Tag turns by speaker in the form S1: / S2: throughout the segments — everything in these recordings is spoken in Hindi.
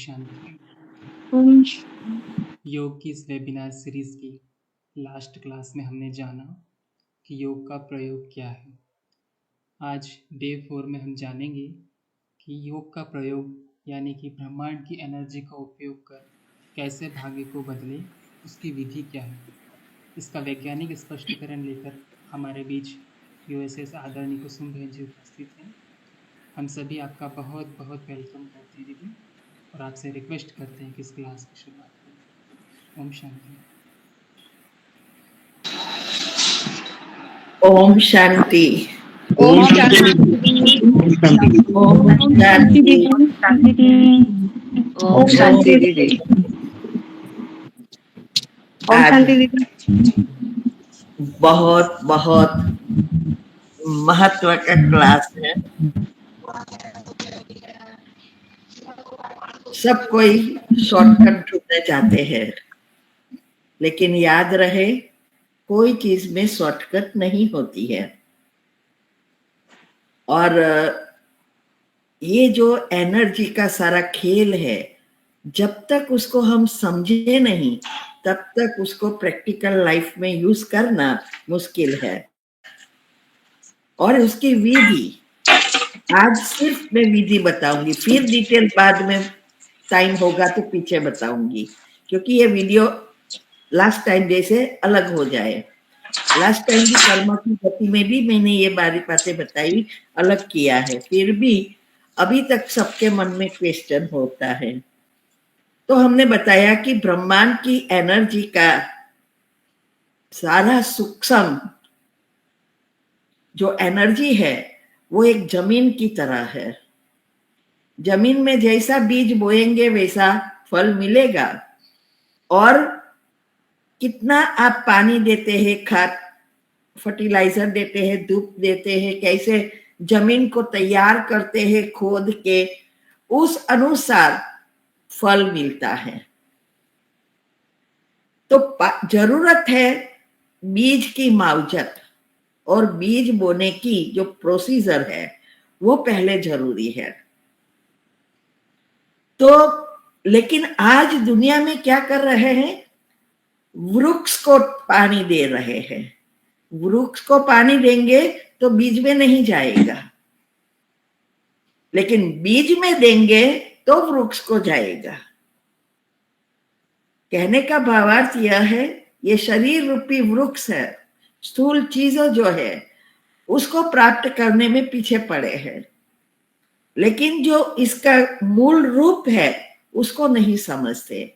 S1: शांति।
S2: ओम
S1: योग की इस वेबिनार सीरीज की लास्ट क्लास में हमने जाना कि योग का प्रयोग क्या है। आज डे 4 में हम जानेंगे कि योग का प्रयोग यानी कि ब्रह्मांड की एनर्जी का उपयोग कर कैसे भाग्य को बदले, उसकी विधि क्या है। इसका वैज्ञानिक स्पष्टीकरण लेकर हमारे बीच यूएसएस आदरणीय कुसुम बहन जी उपस्थित हैं। हम सभी आपका बहुत बहुत वेलकम करते हैं दीदी, और आपसे रिक्वेस्ट करते हैं कि इस क्लास की शुरुआत करें। ओम शांति।
S3: ओम शांति।
S2: ओम शांति
S3: ओम शांति।
S2: ओम शांति दीदी। ओम
S3: आज
S2: शांति दीदी।
S3: बहुत बहुत महत्व का क्लास है। सब कोई शॉर्टकट ढूंढने जाते हैं, लेकिन याद रहे कोई चीज में शॉर्टकट नहीं होती है। और ये जो एनर्जी का सारा खेल है, जब तक उसको हम समझे नहीं तब तक उसको प्रैक्टिकल लाइफ में यूज करना मुश्किल है। और उसकी विधि आज सिर्फ मैं विधि बताऊंगी, फिर डिटेल बाद में टाइम होगा तो पीछे बताऊंगी, क्योंकि ये वीडियो लास्ट टाइम जैसे अलग हो जाए। लास्ट टाइम भी कर्म की गति में भी मैंने ये बारी बातें बताई, अलग किया है, फिर भी अभी तक सबके मन में क्वेश्चन होता है। तो हमने बताया कि ब्रह्मांड की एनर्जी का सारा सूक्ष्म जो एनर्जी है वो एक जमीन की तरह है। जमीन में जैसा बीज बोएंगे वैसा फल मिलेगा, और कितना आप पानी देते हैं, खाद फर्टिलाइजर देते हैं, धूप देते हैं, कैसे जमीन को तैयार करते हैं खोद के, उस अनुसार फल मिलता है। तो जरूरत है बीज की मावजत, और बीज बोने की जो प्रोसीजर है वो पहले जरूरी है। तो लेकिन आज दुनिया में क्या कर रहे हैं, वृक्ष को पानी दे रहे हैं। वृक्ष को पानी देंगे तो बीज में नहीं जाएगा, लेकिन बीज में देंगे तो वृक्ष को जाएगा। कहने का भावार्थ यह है, ये शरीर रूपी वृक्ष है, स्थूल चीजें जो है उसको प्राप्त करने में पीछे पड़े हैं, लेकिन जो इसका मूल रूप है उसको नहीं समझते।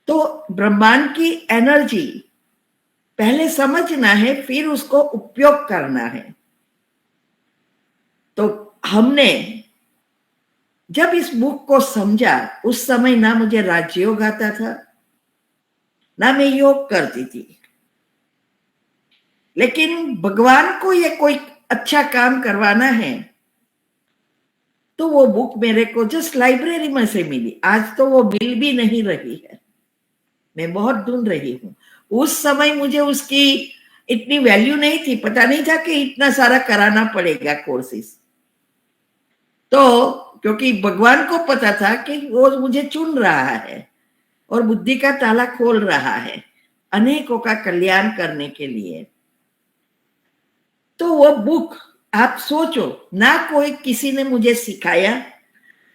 S3: तो ब्रह्मांड की एनर्जी पहले समझना है, फिर उसको उपयोग करना है। तो हमने जब इस बुक को समझा, उस समय ना मुझे राजयोग आता था, ना मैं योग करती थी, लेकिन भगवान को ये कोई अच्छा काम करवाना है तो वो बुक मेरे को जस्ट लाइब्रेरी में से मिली। आज तो वो मिल भी नहीं रही है, मैं बहुत ढूंढ रही हूँ। उस समय मुझे उसकी इतनी वैल्यू नहीं थी, पता नहीं था कि इतना सारा कराना पड़ेगा कोर्सेस। तो क्योंकि भगवान को पता था कि वो मुझे चुन रहा है और बुद्धि का ताला खोल रहा है अनेकों का कल्याण करने के लिए। तो वो बुक आप सोचो, ना कोई किसी ने मुझे सिखाया,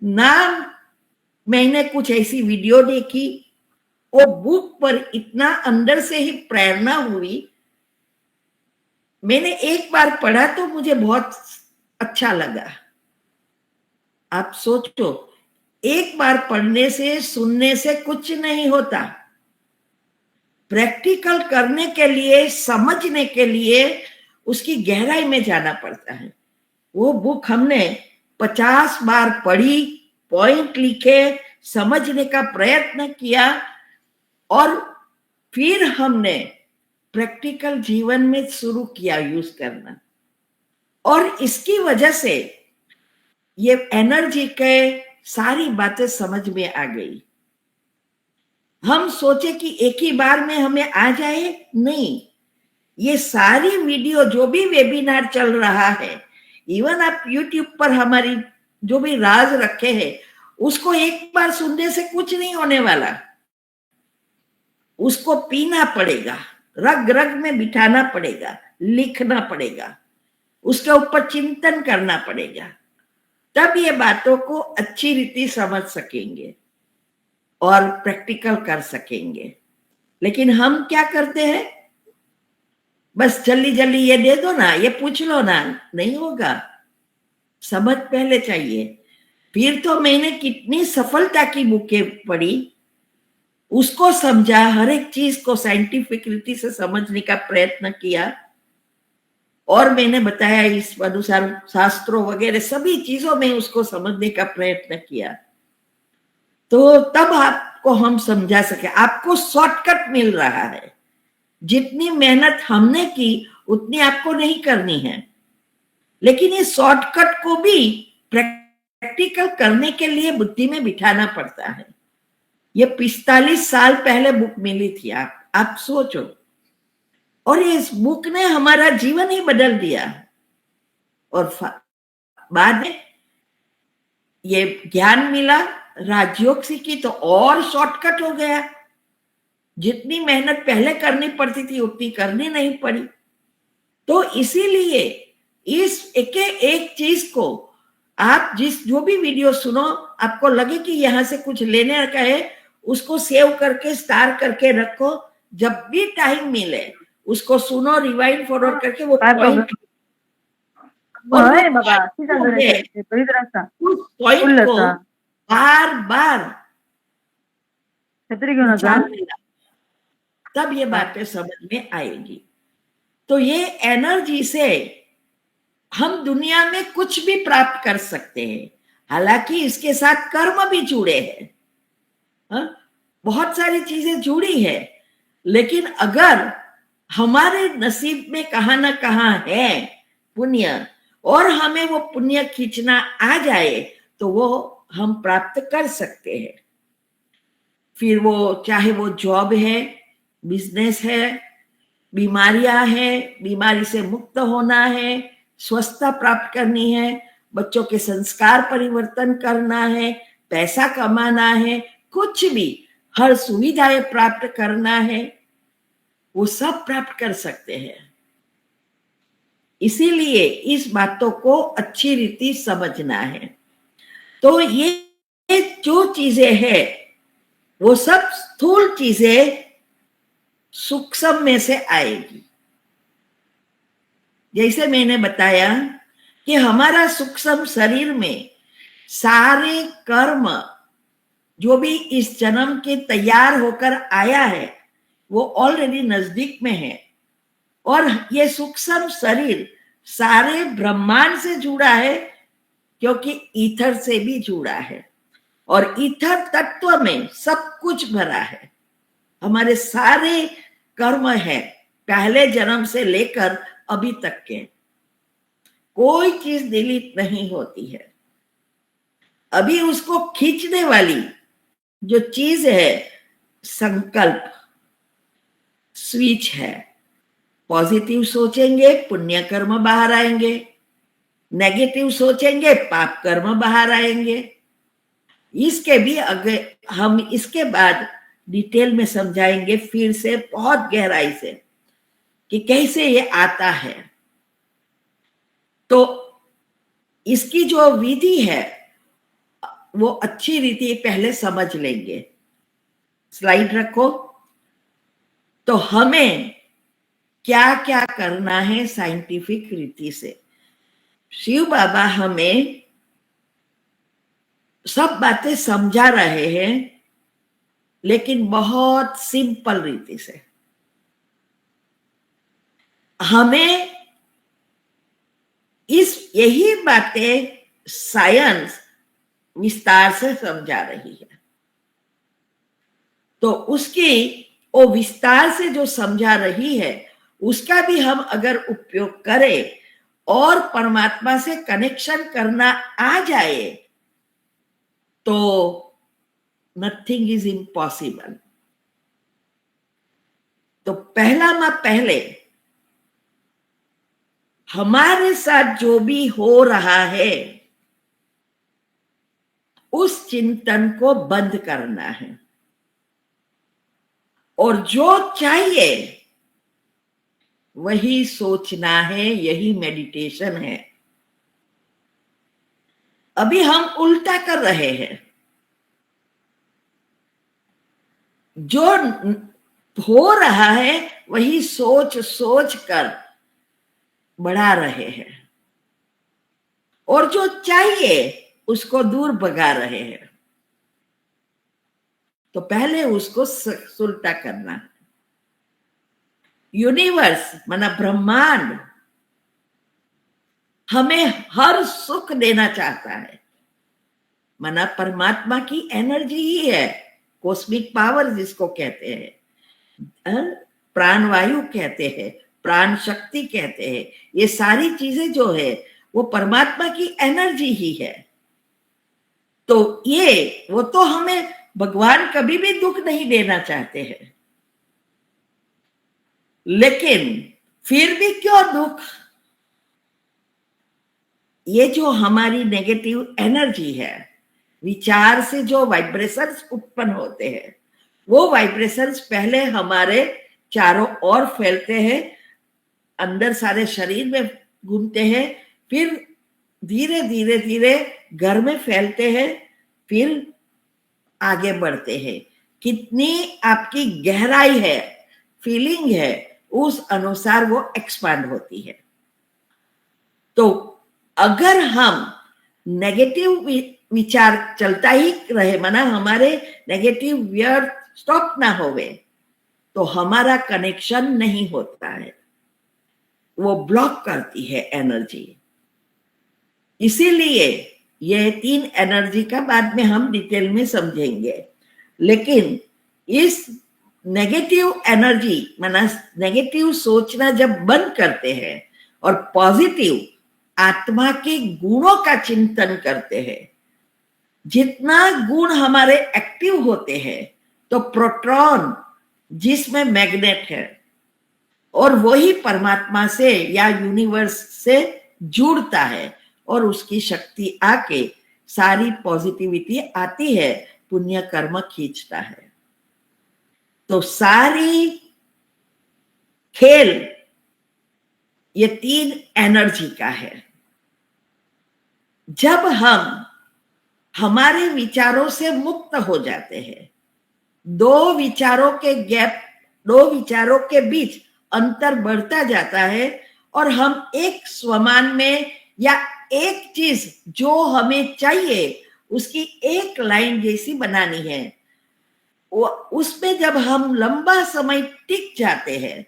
S3: ना मैंने कुछ ऐसी वीडियो देखी, वो बुक पर इतना अंदर से ही प्रेरणा हुई। मैंने एक बार पढ़ा तो मुझे बहुत अच्छा लगा। आप सोचो, एक बार पढ़ने से सुनने से कुछ नहीं होता, प्रैक्टिकल करने के लिए, समझने के लिए उसकी गहराई में जाना पड़ता है। वो बुक हमने 50 बार पढ़ी, पॉइंट लिखे, समझने का प्रयत्न किया, और फिर हमने प्रैक्टिकल जीवन में शुरू किया यूज करना। और इसकी वजह से ये एनर्जी के सारी बातें समझ में आ गई। हम सोचे कि एक ही बार में हमें आ जाए, नहीं, ये सारी वीडियो जो भी वेबिनार चल रहा है, इवन आप यूट्यूब पर हमारी जो भी राज रखे हैं उसको एक बार सुनने से कुछ नहीं होने वाला, उसको पीना पड़ेगा, रग रग में बिठाना पड़ेगा, लिखना पड़ेगा, उसके ऊपर चिंतन करना पड़ेगा, तब ये बातों को अच्छी रीति समझ सकेंगे और प्रैक्टिकल कर सकेंगे। लेकिन हम क्या करते हैं, बस जल्दी जल्दी ये दे दो ना, ये पूछ लो ना, नहीं होगा। समझ पहले चाहिए। फिर तो मैंने कितनी सफलता की बुकें पढ़ी, उसको समझा, हर एक चीज को साइंटिफिक रीति से समझने का प्रयत्न किया, और मैंने बताया इस अनुसार शास्त्रों वगैरह सभी चीजों में उसको समझने का प्रयत्न किया, तो तब आपको हम समझा सके। आपको शॉर्टकट मिल रहा है, जितनी मेहनत हमने की उतनी आपको नहीं करनी है, लेकिन ये शॉर्टकट को भी प्रैक्टिकल करने के लिए बुद्धि में बिठाना पड़ता है। ये 45 साल पहले बुक मिली थी, आप सोचो, और इस बुक ने हमारा जीवन ही बदल दिया। और बाद में ये ज्ञान मिला, राजयोग सीखी तो और शॉर्टकट हो गया। जितनी मेहनत पहले करनी पड़ती थी उतनी करनी नहीं पड़ी। तो इसीलिए इस एक चीज को आप जो भी वीडियो सुनो, आपको लगे कि यहां से कुछ लेने का है, उसको सेव करके स्टार करके रखो, जब भी टाइम मिले उसको सुनो, रिवाइंड फॉरवर्ड करके वो पॉइंट, उस पॉइंट को बार बार तब ये बातें समझ में आएगी। तो ये एनर्जी से हम दुनिया में कुछ भी प्राप्त कर सकते हैं। हालांकि इसके साथ कर्म भी जुड़े हैं, बहुत सारी चीजें जुड़ी है, लेकिन अगर हमारे नसीब में कहां ना कहां है पुण्य, और हमें वो पुण्य खींचना आ जाए, तो वो हम प्राप्त कर सकते हैं। फिर वो चाहे वो जॉब है, बिजनेस है, बीमारियां है, बीमारी से मुक्त होना है, स्वस्थता प्राप्त करनी है, बच्चों के संस्कार परिवर्तन करना है, पैसा कमाना है, कुछ भी, हर सुविधाएं प्राप्त करना है, वो सब प्राप्त कर सकते हैं। इसीलिए इस बातों को अच्छी रीति समझना है। तो ये जो चीजें हैं वो सब स्थूल चीजें सूक्ष्म में से आएगी। जैसे मैंने बताया कि हमारा सूक्ष्म शरीर में सारे कर्म जो भी इस जन्म के तैयार होकर आया है वो ऑलरेडी नजदीक में है, और ये सूक्ष्म शरीर सारे ब्रह्मांड से जुड़ा है, क्योंकि ईथर से भी जुड़ा है, और ईथर तत्व में सब कुछ भरा है। हमारे सारे कर्म है पहले जन्म से लेकर अभी तक के, कोई चीज डिलीट नहीं होती है। अभी उसको खींचने वाली जो चीज है संकल्प, स्विच है। पॉजिटिव सोचेंगे पुण्य कर्म बाहर आएंगे, नेगेटिव सोचेंगे पाप कर्म बाहर आएंगे। इसके भी अगर हम इसके बाद डिटेल में समझाएंगे फिर से बहुत गहराई से कि कैसे ये आता है। तो इसकी जो विधि है वो अच्छी रीति पहले समझ लेंगे। स्लाइड रखो। तो हमें क्या क्या करना है साइंटिफिक रीति से। शिव बाबा हमें सब बातें समझा रहे हैं, लेकिन बहुत सिंपल रीति से। हमें यही बातें साइंस विस्तार से समझा रही है, तो उसकी वो विस्तार से जो समझा रही है उसका भी हम अगर उपयोग करें और परमात्मा से कनेक्शन करना आ जाए तो नथिंग इज इम्पॉसिबल। तो पहले हमारे साथ जो भी हो रहा है उस चिंतन को बंद करना है और जो चाहिए वही सोचना है। यही मेडिटेशन है। अभी हम उल्टा कर रहे हैं। जो हो रहा है वही सोच सोच कर बढ़ा रहे हैं और जो चाहिए उसको दूर भगा रहे हैं। तो पहले उसको उल्टा करना है। यूनिवर्स माना ब्रह्मांड हमें हर सुख देना चाहता है। माना परमात्मा की एनर्जी ही है, कॉस्मिक पावर जिसको कहते हैं, प्राण वायु कहते हैं, प्राण शक्ति कहते हैं। ये सारी चीजें जो है वो परमात्मा की एनर्जी ही है। तो वो तो हमें भगवान कभी भी दुख नहीं देना चाहते हैं, लेकिन फिर भी क्यों दुख? ये जो हमारी नेगेटिव एनर्जी है, विचार से जो वाइब्रेशंस उत्पन्न होते हैं, वो वाइब्रेशंस पहले हमारे चारों ओर फैलते हैं, अंदर सारे शरीर में घूमते हैं, फिर धीरे धीरे धीरे घर में फैलते हैं, फिर आगे बढ़ते हैं। कितनी आपकी गहराई है, फीलिंग है, उस अनुसार वो एक्सपांड होती है। तो अगर हम नेगेटिव विचार चलता ही रहे, माना हमारे नेगेटिव वियर स्टॉप ना होवे, तो हमारा कनेक्शन नहीं होता है, वो ब्लॉक करती है एनर्जी। इसीलिए ये 3 एनर्जी का बाद में हम डिटेल में समझेंगे। लेकिन इस नेगेटिव एनर्जी माना नेगेटिव सोचना जब बंद करते हैं और पॉजिटिव आत्मा के गुणों का चिंतन करते हैं, जितना गुण हमारे एक्टिव होते हैं, तो प्रोटॉन जिसमें मैग्नेट है और वही परमात्मा से या यूनिवर्स से जुड़ता है और उसकी शक्ति आके सारी पॉजिटिविटी आती है, पुण्य कर्म खींचता है। तो सारी खेल ये 3 एनर्जी का है। जब हम हमारे विचारों से मुक्त हो जाते हैं, 2 विचारों के गैप, 2 विचारों के बीच अंतर बढ़ता जाता है और हम एक स्वमान में या एक चीज जो हमें चाहिए उसकी एक लाइन जैसी बनानी है, उसमें जब हम लंबा समय टिक जाते हैं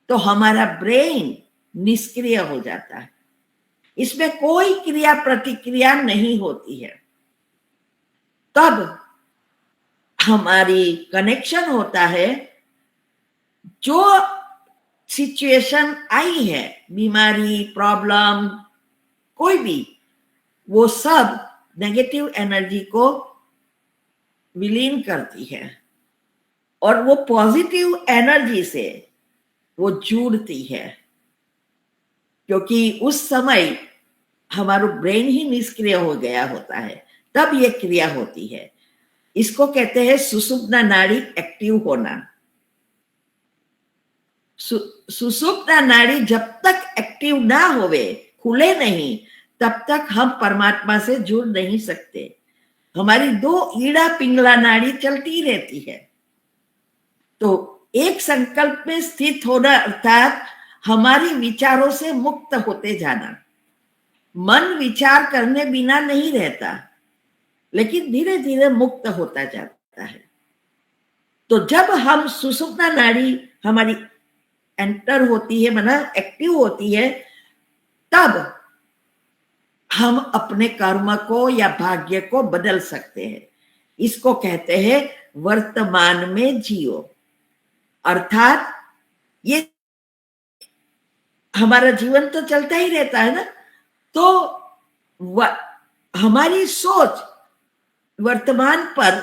S3: तो हमारा ब्रेन निष्क्रिय हो जाता है, इसमें कोई क्रिया प्रतिक्रिया नहीं होती है। तब हमारी कनेक्शन होता है, जो सिचुएशन आई है, बीमारी, प्रॉब्लम, कोई भी, वो सब नेगेटिव एनर्जी को विलीन करती है और वो पॉजिटिव एनर्जी से वो जुड़ती है, क्योंकि उस समय हमारा ब्रेन ही निष्क्रिय हो गया होता है, तब ये क्रिया होती है। इसको कहते हैं सुषुप्ना नाड़ी एक्टिव होना। सुषुप्ना नाड़ी जब तक एक्टिव ना होवे, खुले नहीं, तब तक हम परमात्मा से जुड़ नहीं सकते। हमारी 2 ईड़ा पिंगला नाड़ी चलती रहती है। तो एक संकल्प में स्थित होना अर्थात हमारी विचारों से मुक्त होते जाना। मन विचार करने बिना नहीं रहता, लेकिन धीरे धीरे मुक्त होता जाता है। तो जब हम सुषुप्ना नाड़ी हमारी एंटर होती है, माना एक्टिव होती है, तब हम अपने कर्म को या भाग्य को बदल सकते हैं। इसको कहते हैं वर्तमान में जियो। अर्थात ये हमारा जीवन तो चलता ही रहता है ना, तो हमारी सोच वर्तमान पर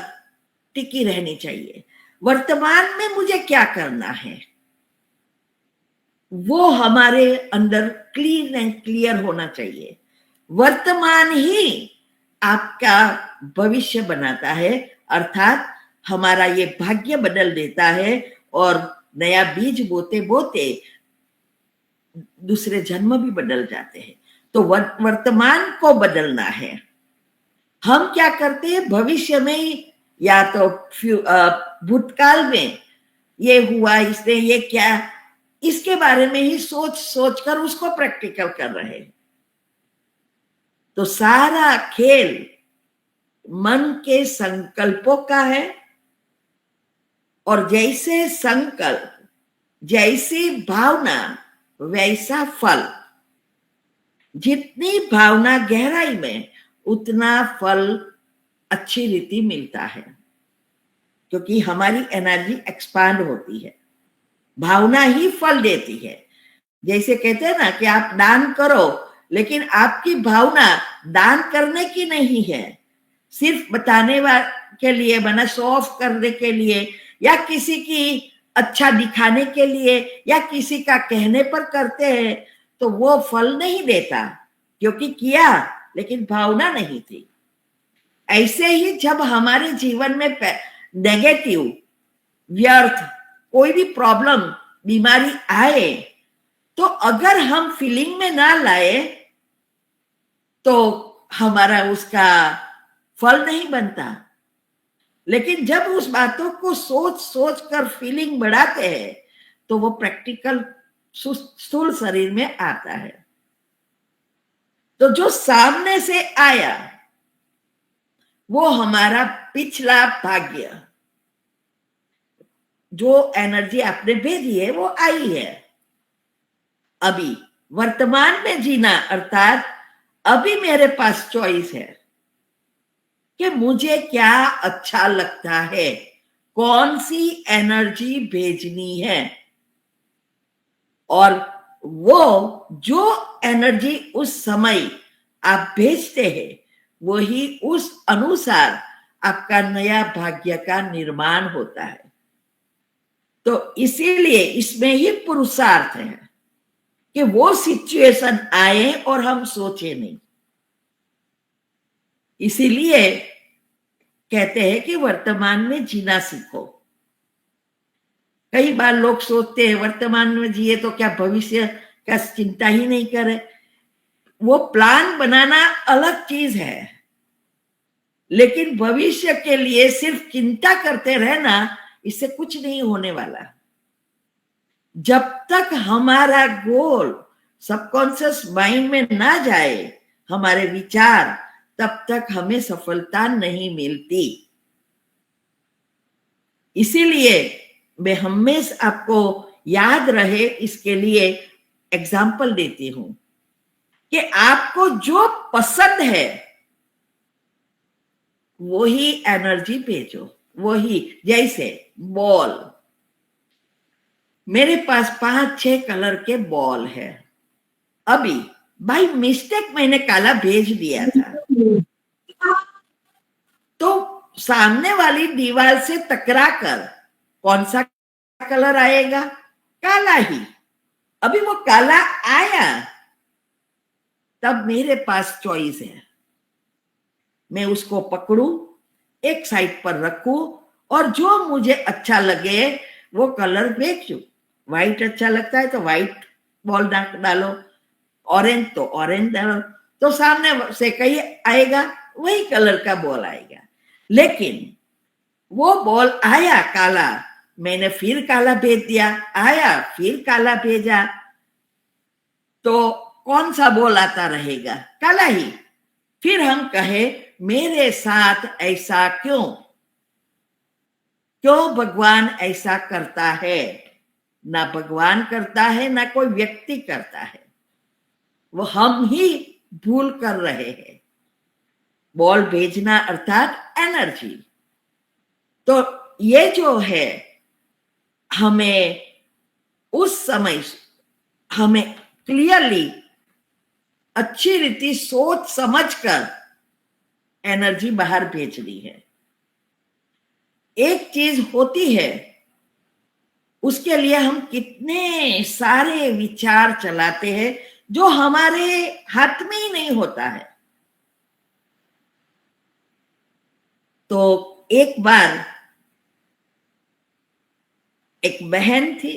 S3: टिकी रहनी चाहिए। वर्तमान में मुझे क्या करना है, वो हमारे अंदर क्लीन एंड क्लियर होना चाहिए। वर्तमान ही आपका भविष्य बनाता है, अर्थात हमारा ये भाग्य बदल देता है और नया बीज बोते बोते दूसरे जन्म भी बदल जाते हैं। तो वर्तमान को बदलना है। हम क्या करते हैं, भविष्य में ही या तो भूतकाल में ये हुआ, इसने ये क्या, इसके बारे में ही सोच सोच कर उसको प्रैक्टिकल कर रहे हैं। तो सारा खेल मन के संकल्पों का है, और जैसे संकल्प, जैसी भावना, वैसा फल। जितनी भावना गहराई में, उतना फल अच्छी रीति मिलता है, क्योंकि हमारी एनर्जी एक्सपांड होती है। भावना ही फल देती है। जैसे कहते हैं ना कि आप दान करो, लेकिन आपकी भावना दान करने की नहीं है, सिर्फ बताने के लिए, बना शो ऑफ करने के लिए, या किसी की अच्छा दिखाने के लिए, या किसी का कहने पर करते हैं, तो वो फल नहीं देता, क्योंकि किया लेकिन भावना नहीं थी। ऐसे ही जब हमारे जीवन में नेगेटिव, व्यर्थ कोई भी प्रॉब्लम, बीमारी आए, तो अगर हम फीलिंग में ना लाए तो हमारा उसका फल नहीं बनता। लेकिन जब उस बातों को सोच सोच कर फीलिंग बढ़ाते हैं, तो वो प्रैक्टिकल स्थूल शरीर में आता है। तो जो सामने से आया वो हमारा पिछला भाग्य, जो एनर्जी आपने भेजी है वो आई है। अभी वर्तमान में जीना, अर्थात अभी मेरे पास चॉइस है कि मुझे क्या अच्छा लगता है, कौन सी एनर्जी भेजनी है, और वो जो एनर्जी उस समय आप भेजते हैं, वही उस अनुसार आपका नया भाग्य का निर्माण होता है। तो इसीलिए इसमें ही पुरुषार्थ है कि वो सिचुएशन आए और हम सोचे नहीं। इसीलिए कहते हैं कि वर्तमान में जीना सीखो। कई बार लोग सोचते हैं वर्तमान में जिए तो क्या भविष्य का चिंता ही नहीं करे। वो प्लान बनाना अलग चीज है, लेकिन भविष्य के लिए सिर्फ चिंता करते रहना, इससे कुछ नहीं होने वाला। जब तक हमारा गोल सबकॉन्शियस माइंड में ना जाए, हमारे विचार, तब तक हमें सफलता नहीं मिलती। इसीलिए मैं हमेशा आपको याद रहे इसके लिए एग्जाम्पल देती हूं कि आपको जो पसंद है वही एनर्जी भेजो। वही, जैसे बॉल, मेरे पास 5-6 कलर के बॉल है। अभी बाय मिस्टेक मैंने काला भेज दिया था, तो सामने वाली दीवार से टकरा कर कौन सा कलर आएगा? काला ही। अभी वो काला आया, तब मेरे पास चॉइस है, मैं उसको पकड़ूं, एक साइड पर रखूं, और जो मुझे अच्छा लगे वो कलर भेजूं। व्हाइट अच्छा लगता है तो व्हाइट बॉल डालो, ऑरेंज तो ऑरेंज डालो, तो सामने से कहीं आएगा वही कलर का बॉल आएगा। लेकिन वो बॉल आया काला, मैंने फिर काला भेज दिया, आया फिर काला भेजा, तो कौन सा बॉल आता रहेगा? काला ही। फिर हम कहे मेरे साथ ऐसा क्यों? क्यों भगवान ऐसा करता है? ना भगवान करता है, ना कोई व्यक्ति करता है, वो हम ही भूल कर रहे हैं। बॉल भेजना अर्थात एनर्जी। तो ये जो है, हमें उस समय हमें क्लियरली अच्छी रीति सोच समझकर एनर्जी बाहर भेजनी है। एक चीज होती है, उसके लिए हम कितने सारे विचार चलाते हैं जो हमारे हाथ में ही नहीं होता है। तो एक बार एक बहन थी,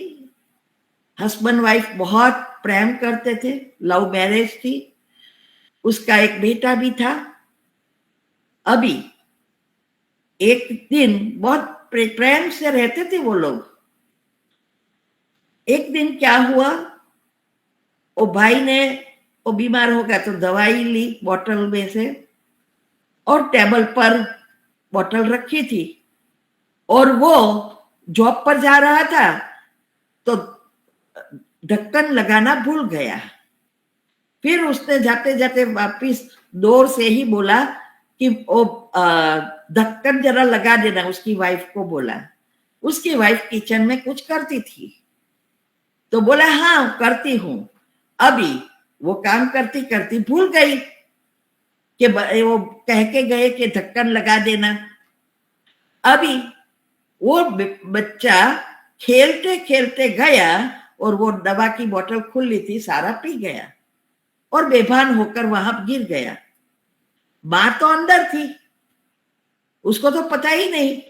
S3: हस्बैंड वाइफ बहुत प्रेम करते थे, लव मैरिज थी, उसका एक बेटा भी था। अभी एक दिन बहुत प्रेम से रहते थे वो लोग। एक दिन क्या हुआ, वो भाई ने, वो बीमार हो गया तो दवाई ली बोतल में से और टेबल पर बोतल रखी थी, और वो जॉब पर जा रहा था तो ढक्कन लगाना भूल गया। फिर उसने जाते जाते वापिस डोर से ही बोला कि वो ढक्कन जरा लगा देना, उसकी वाइफ को बोला। उसकी वाइफ किचन में कुछ करती थी तो बोला हाँ करती हूं। अभी वो काम करती करती भूल गई कि वो कह के गए कि ढक्कन लगा देना। अभी वो बच्चा खेलते खेलते गया और वो दवा की बोतल खुली थी, सारा पी गया और बेभान होकर वहां गिर गया। मां तो अंदर थी, उसको तो पता ही नहीं।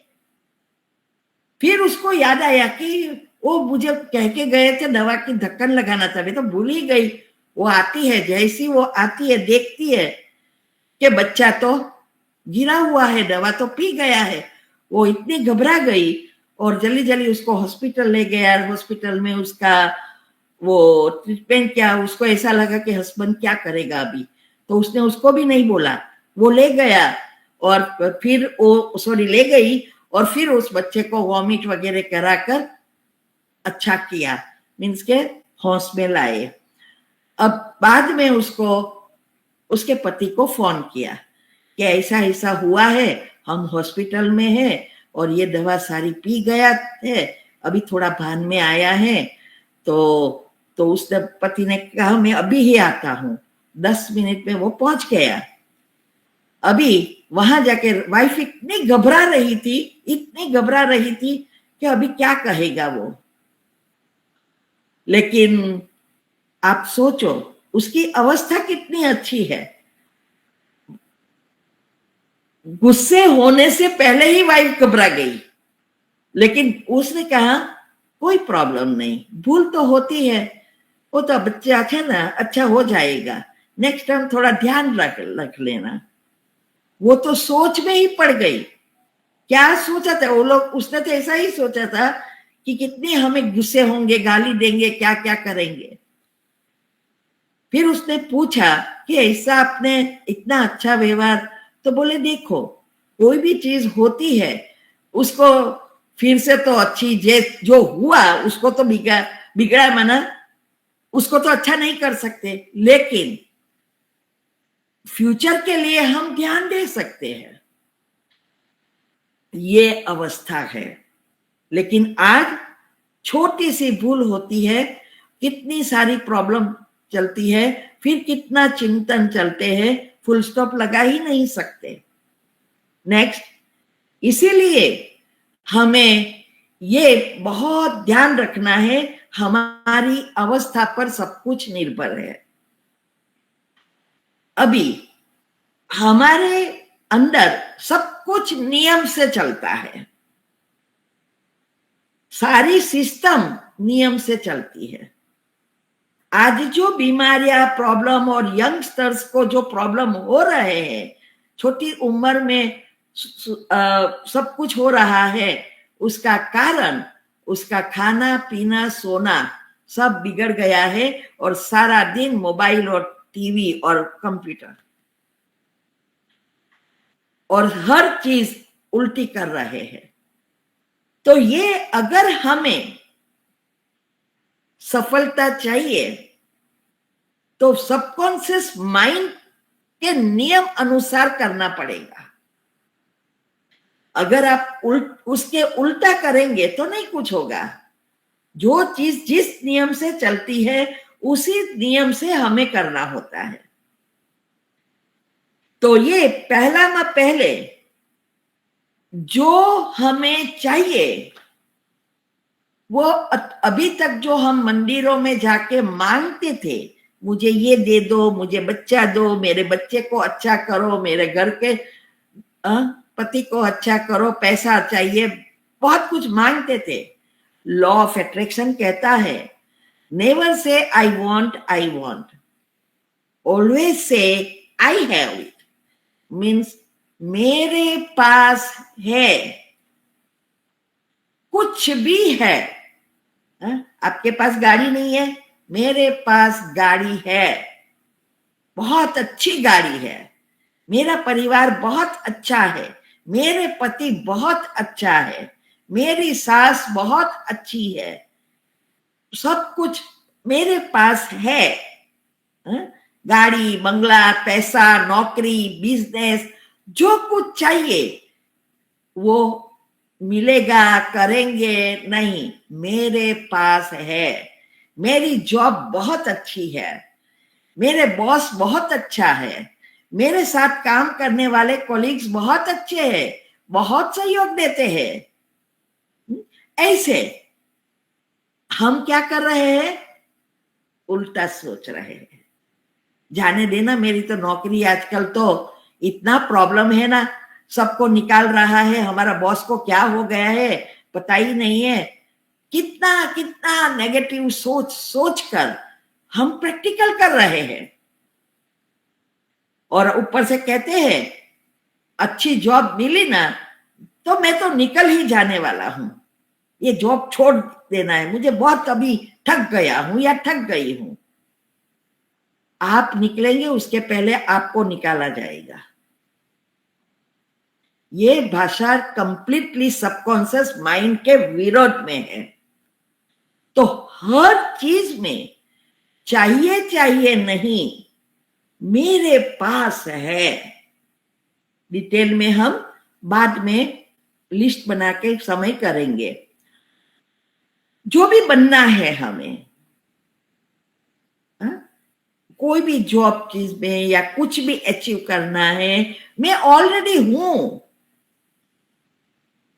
S3: फिर उसको याद आया कि वो मुझे कह के गए थे दवा की ढक्कन लगाना था, मैं तो भूल ही गई। वो आती है, जैसी वो आती है देखती है कि बच्चा तो गिरा हुआ है, दवा तो पी गया है। वो इतनी घबरा गई और जल्दी जल्दी उसको हॉस्पिटल ले गया। हॉस्पिटल में उसका वो ट्रीटमेंट किया। उसको ऐसा लगा कि हस्बैंड क्या करेगा अभी, तो उसने उसको भी नहीं बोला, वो ले गया और फिर वो ले गई और फिर उस बच्चे को वॉमिट वगैरह कराकर अच्छा किया, मीन्स के होश में लाए। अब बाद में उसको उसके पति को फोन किया कि ऐसा ऐसा हुआ है, हम हॉस्पिटल में हैं और ये दवा सारी पी गया है, अभी थोड़ा भान में आया है। तो उस पति ने कहा मैं अभी ही आता हूं। 10 मिनट में वो पहुंच गया। अभी वहां जाके वाइफ इतनी घबरा रही थी कि अभी क्या कहेगा वो। लेकिन आप सोचो उसकी अवस्था कितनी अच्छी है। गुस्से होने से पहले ही वाइफ घबरा गई, लेकिन उसने कहा कोई प्रॉब्लम नहीं, भूल तो होती है, वो तो बच्चा है ना, अच्छा हो जाएगा, नेक्स्ट टाइम थोड़ा ध्यान रख लेना। वो तो सोच में ही पड़ गई। क्या सोचा था वो लोग, उसने तो ऐसा ही सोचा था कि कितने हमें गुस्से होंगे, गाली देंगे, क्या क्या करेंगे। फिर उसने पूछा कि ऐसा आपने इतना अच्छा व्यवहार, तो बोले देखो कोई भी चीज होती है उसको फिर से तो अच्छी, जो हुआ उसको तो बिगड़ा माना, उसको तो अच्छा नहीं कर सकते, लेकिन फ्यूचर के लिए हम ध्यान दे सकते हैं। ये अवस्था है। लेकिन आज छोटी सी भूल होती है, कितनी सारी प्रॉब्लम चलती है, फिर कितना चिंतन चलते हैं, फुल स्टॉप लगा ही नहीं सकते। नेक्स्ट, इसीलिए हमें ये बहुत ध्यान रखना है, हमारी अवस्था पर सब कुछ निर्भर है। अभी हमारे अंदर सब कुछ नियम से चलता है, सारी सिस्टम नियम से चलती है। आज जो बीमारियां, प्रॉब्लम और यंगस्टर्स को जो प्रॉब्लम हो रहे हैं, छोटी उम्र में सब कुछ हो रहा है, उसका कारण उसका खाना पीना सोना सब बिगड़ गया है, और सारा दिन मोबाइल और टीवी और कंप्यूटर और हर चीज उल्टी कर रहे हैं। तो ये अगर हमें सफलता चाहिए तो सबकॉन्शियस माइंड के नियम अनुसार करना पड़ेगा। अगर आप उसके उल्टा करेंगे तो नहीं कुछ होगा। जो चीज जिस नियम से चलती है उसी नियम से हमें करना होता है। तो ये पहले जो हमें चाहिए वो अभी तक जो हम मंदिरों में जाके मांगते थे, मुझे ये दे दो, मुझे बच्चा दो, मेरे बच्चे को अच्छा करो, मेरे घर के पति को अच्छा करो, पैसा चाहिए, बहुत कुछ मांगते थे। लॉ ऑफ अट्रैक्शन कहता है never say I want, always say I have it. Means मेरे पास है, कुछ भी है। आपके पास गाड़ी नहीं है, मेरे पास गाड़ी है, बहुत अच्छी गाड़ी है। मेरा परिवार बहुत अच्छा है, मेरे पति बहुत अच्छा है, मेरी सास बहुत अच्छी है, सब कुछ मेरे पास है। गाड़ी, बंगला, पैसा, नौकरी, बिजनेस, जो कुछ चाहिए वो मिलेगा, करेंगे नहीं, मेरे पास है। मेरी जॉब बहुत अच्छी है, मेरे बॉस बहुत अच्छा है, मेरे साथ काम करने वाले कोलीग्स बहुत अच्छे हैं, बहुत सहयोग देते हैं। ऐसे हम क्या कर रहे हैं? उल्टा सोच रहे हैं। जाने देना, मेरी तो नौकरी आजकल तो इतना प्रॉब्लम है ना, सबको निकाल रहा है, हमारा बॉस को क्या हो गया है पता ही नहीं है। कितना कितना नेगेटिव सोच कर हम प्रैक्टिकल कर रहे हैं। और ऊपर से कहते हैं अच्छी जॉब मिली ना तो मैं तो निकल ही जाने वाला हूं, ये जॉब छोड़ देना है, मुझे बहुत अभी थक गया हूं या थक गई हूं। आप निकलेंगे उसके पहले आपको निकाला जाएगा। ये भाषा कंप्लीटली सबकॉन्शियस माइंड के विरोध में है। तो हर चीज में चाहिए नहीं, मेरे पास है। डिटेल में हम बाद में लिस्ट बना के समय करेंगे। जो भी बनना है हमें, कोई भी जॉब चीज में या कुछ भी अचीव करना है, मैं ऑलरेडी हूं।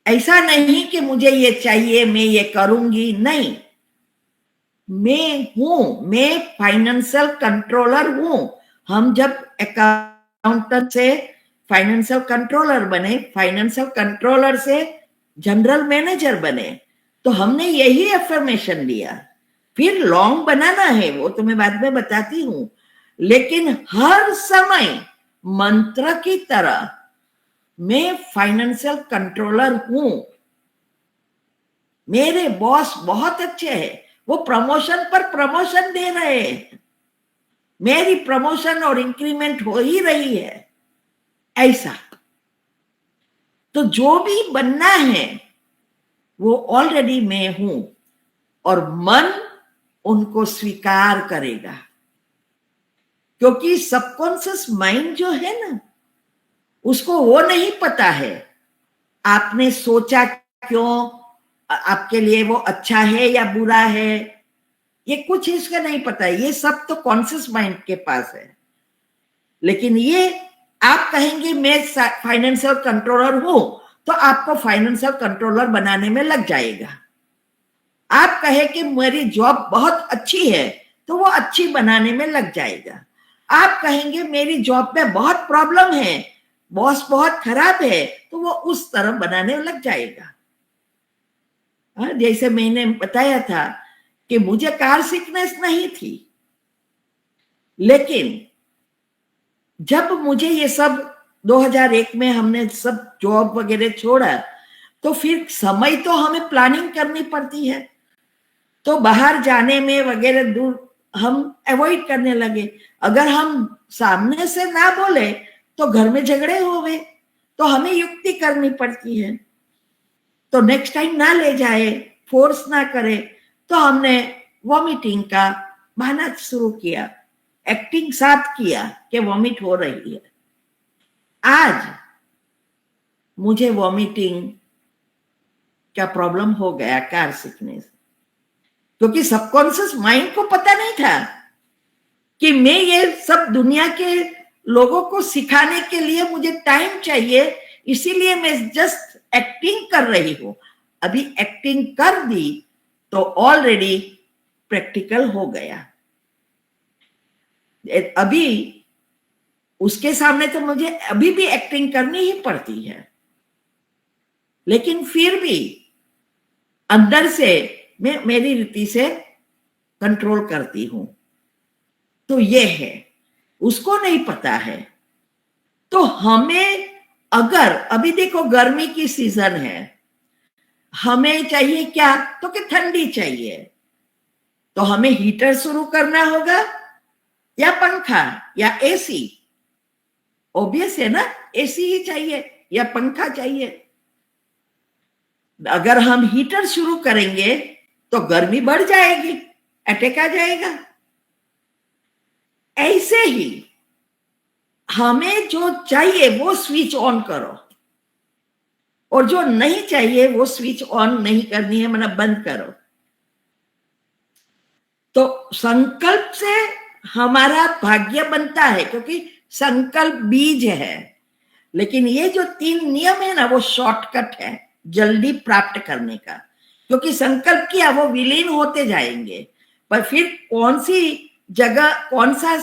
S3: ऐसा नहीं कि मुझे ये चाहिए, मैं ये करूंगी, नहीं, मैं हूं, मैं फाइनेंशियल कंट्रोलर हूं। हम जब अकाउंटेंट से फाइनेंशियल कंट्रोलर बने, फाइनेंशियल कंट्रोलर से जनरल मैनेजर बने, तो हमने यही अफर्मेशन लिया। फिर लॉन्ग बनाना है वो तो मैं बाद में बताती हूं, लेकिन हर समय मंत्र की तरह मैं फाइनेंशियल कंट्रोलर हूं। मेरे बॉस बहुत अच्छे हैं, वो प्रमोशन पर प्रमोशन दे रहे हैं, मेरी प्रमोशन और इंक्रीमेंट हो ही रही है। ऐसा तो जो भी बनना है वो ऑलरेडी मैं हूं, और मन उनको स्वीकार करेगा। क्योंकि सबकॉन्शियस माइंड जो है ना, उसको वो नहीं पता है आपने सोचा क्यों, आपके लिए वो अच्छा है या बुरा है, ये कुछ इसका नहीं पता है। ये सब तो कॉन्शियस माइंड के पास है। लेकिन ये आप कहेंगे मैं फाइनेंशियल कंट्रोलर हूं, तो आपको फाइनेंशियल कंट्रोलर बनाने में लग जाएगा। आप कहे कि मेरी जॉब बहुत अच्छी है, तो वो अच्छी बनाने में लग जाएगा। आप कहेंगे मेरी जॉब में बहुत प्रॉब्लम है, बॉस बहुत खराब है, तो वो उस तरह बनाने में लग जाएगा। जैसे मैंने बताया था कि मुझे कार सिकनेस नहीं थी, लेकिन जब मुझे ये सब 2001 में हमने सब जॉब वगैरह छोड़ा, तो फिर समय तो हमें प्लानिंग करनी पड़ती है। तो बाहर जाने में वगैरह दूर हम अवॉइड करने लगे। अगर हम सामने से ना बोले तो घर में झगड़े हो गए, तो हमें युक्ति करनी पड़ती है। तो नेक्स्ट टाइम ना ले जाए, फोर्स ना करे, तो हमने वॉमिटिंग का बहाना शुरू किया, एक्टिंग साथ किया कि वॉमिट हो रही है। आज मुझे वॉमिटिंग का प्रॉब्लम हो गया, कार सिकनेस, क्योंकि सबकॉन्शियस माइंड को पता नहीं था कि मैं ये सब दुनिया के लोगों को सिखाने के लिए मुझे टाइम चाहिए, इसीलिए मैं जस्ट एक्टिंग कर रही हूं। अभी एक्टिंग कर दी तो ऑलरेडी प्रैक्टिकल हो गया। अभी उसके सामने तो मुझे अभी भी एक्टिंग करनी ही पड़ती है। लेकिन फिर भी अंदर से मैं मेरी रीति से कंट्रोल करती हूं। तो ये है, उसको नहीं पता है। तो हमें, अगर अभी देखो गर्मी की सीजन है, हमें चाहिए क्या, तो कि ठंडी चाहिए, तो हमें हीटर शुरू करना होगा या पंखा या एसी। ऑब्वियस है ना, एसी ही चाहिए या पंखा चाहिए। अगर हम हीटर शुरू करेंगे तो गर्मी बढ़ जाएगी, अटैक आ जाएगा। ऐसे ही हमें जो चाहिए वो स्विच ऑन करो, और जो नहीं चाहिए वो स्विच ऑन नहीं करनी है, मतलब बंद करो। तो संकल्प से हमारा भाग्य बनता है, क्योंकि संकल्प बीज है। लेकिन ये जो 3 नियम है ना, वो शॉर्टकट है जल्दी प्राप्त करने का। क्योंकि संकल्प किया वो विलीन होते जाएंगे, पर फिर कौन सी जगह, कौन सा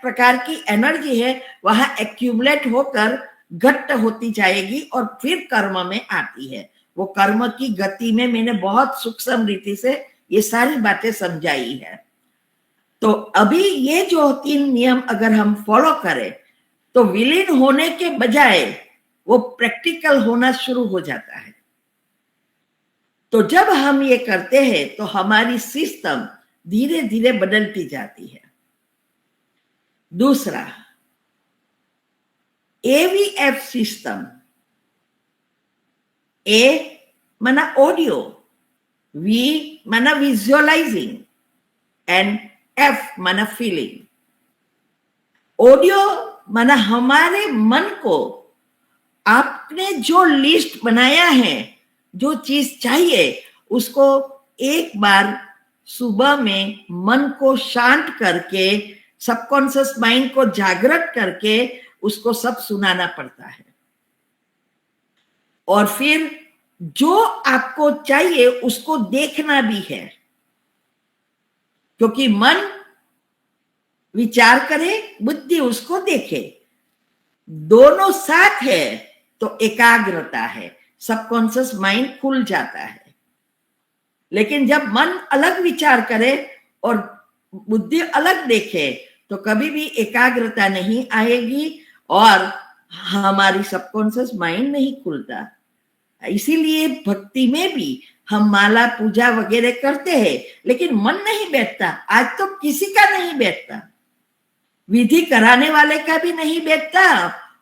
S3: प्रकार की एनर्जी है, वहां एक्यूमुलेट होकर घट्ट होती जाएगी और फिर कर्म में आती है। वो कर्म की गति में मैंने बहुत सूक्ष्म रीति से ये सारी बातें समझाई है। तो अभी ये जो 3 नियम अगर हम फॉलो करें तो विलीन होने के बजाय वो प्रैक्टिकल होना शुरू हो जाता है। तो जब हम ये करते हैं तो हमारी सिस्टम धीरे धीरे बदलती जाती है। दूसरा, AVF सिस्टम। ए माना ऑडियो, वी माना विजुअलाइजिंग, एंड एफ माना फीलिंग। ऑडियो माना हमारे मन को आपने जो लिस्ट बनाया है, जो चीज चाहिए, उसको एक बार सुबह में मन को शांत करके, सबकॉन्शियस माइंड को जागृत करके उसको सब सुनाना पड़ता है। और फिर जो आपको चाहिए उसको देखना भी है, क्योंकि मन विचार करे, बुद्धि उसको देखे, दोनों साथ है तो एकाग्रता है, सबकॉन्शियस माइंड खुल जाता है। लेकिन जब मन अलग विचार करे और बुद्धि अलग देखे तो कभी भी एकाग्रता नहीं आएगी और हमारी सबकॉन्शियस माइंड नहीं खुलता। इसीलिए भक्ति में भी हम माला पूजा वगैरह करते हैं, लेकिन मन नहीं बैठता। आज तो किसी का नहीं बैठता, विधि कराने वाले का भी नहीं बैठता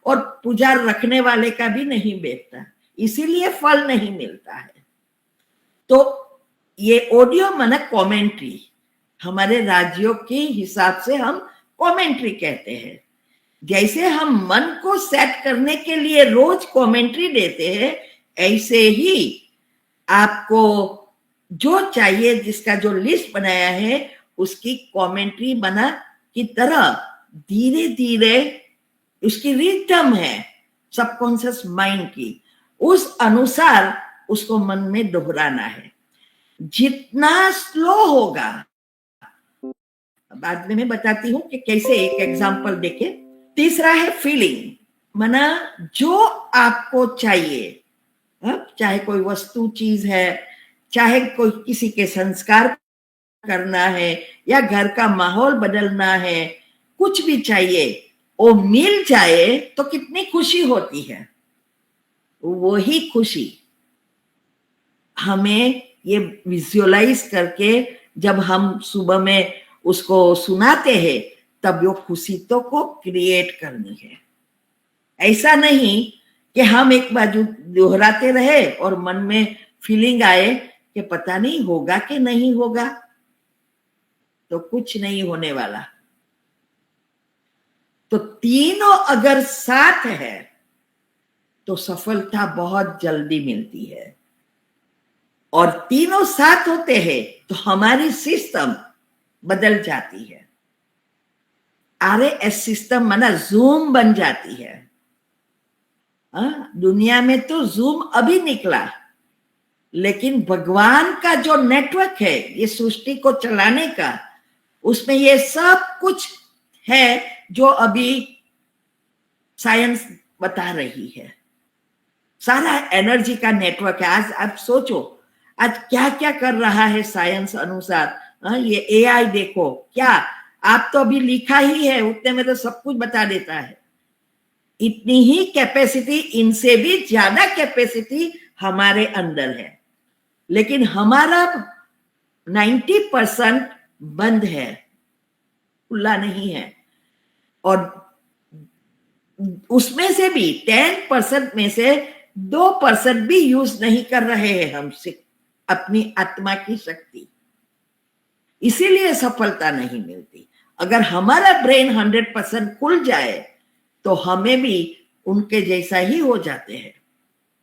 S3: और पूजा रखने वाले का भी नहीं बैठता, इसीलिए फल नहीं मिलता है। तो ये ऑडियो माना कमेंट्री, हमारे राज्यों के हिसाब से हम कमेंट्री कहते हैं। जैसे हम मन को सेट करने के लिए रोज कमेंट्री देते हैं, ऐसे ही आपको जो चाहिए, जिसका जो लिस्ट बनाया है, उसकी कमेंट्री बना की तरह धीरे धीरे उसकी रिदम है सबकॉन्शियस माइंड की, उस अनुसार उसको मन में दोहराना है। जितना स्लो होगा, बाद में मैं बताती हूं कि कैसे, एक एग्जांपल देके। तीसरा है फीलिंग, माना जो आपको चाहिए, चाहे कोई वस्तु चीज है, चाहे कोई किसी के संस्कार करना है या घर का माहौल बदलना है, कुछ भी चाहिए, वो मिल जाए तो कितनी खुशी होती है। वही खुशी हमें ये विजुअलाइज करके जब हम सुबह में उसको सुनाते हैं, तब वो खुशी तो को क्रिएट करनी है। ऐसा नहीं कि हम एक बाजू दोहराते रहे और मन में फीलिंग आए कि पता नहीं होगा कि नहीं होगा, तो कुछ नहीं होने वाला। तो तीनों अगर साथ है तो सफलता बहुत जल्दी मिलती है, और तीनों साथ होते हैं तो हमारी सिस्टम बदल जाती है। RAS सिस्टम माना जूम बन जाती है। दुनिया में तो जूम अभी निकला, लेकिन भगवान का जो नेटवर्क है ये सृष्टि को चलाने का, उसमें ये सब कुछ है जो अभी साइंस बता रही है। सारा एनर्जी का नेटवर्क है। आज आप सोचो आज क्या क्या कर रहा है साइंस अनुसार। ये एआई देखो क्या, आप तो अभी लिखा ही है उतने में तो सब कुछ बता देता है। इतनी ही कैपेसिटी, इनसे भी ज्यादा कैपेसिटी हमारे अंदर है, लेकिन हमारा 90% बंद है, खुला नहीं है। और उसमें से भी 10% में से 2% भी यूज नहीं कर रहे हैं हमसे अपनी आत्मा की शक्ति, इसीलिए सफलता नहीं मिलती। अगर हमारा ब्रेन 100% खुल जाए तो हमें भी उनके जैसा ही हो जाते हैं,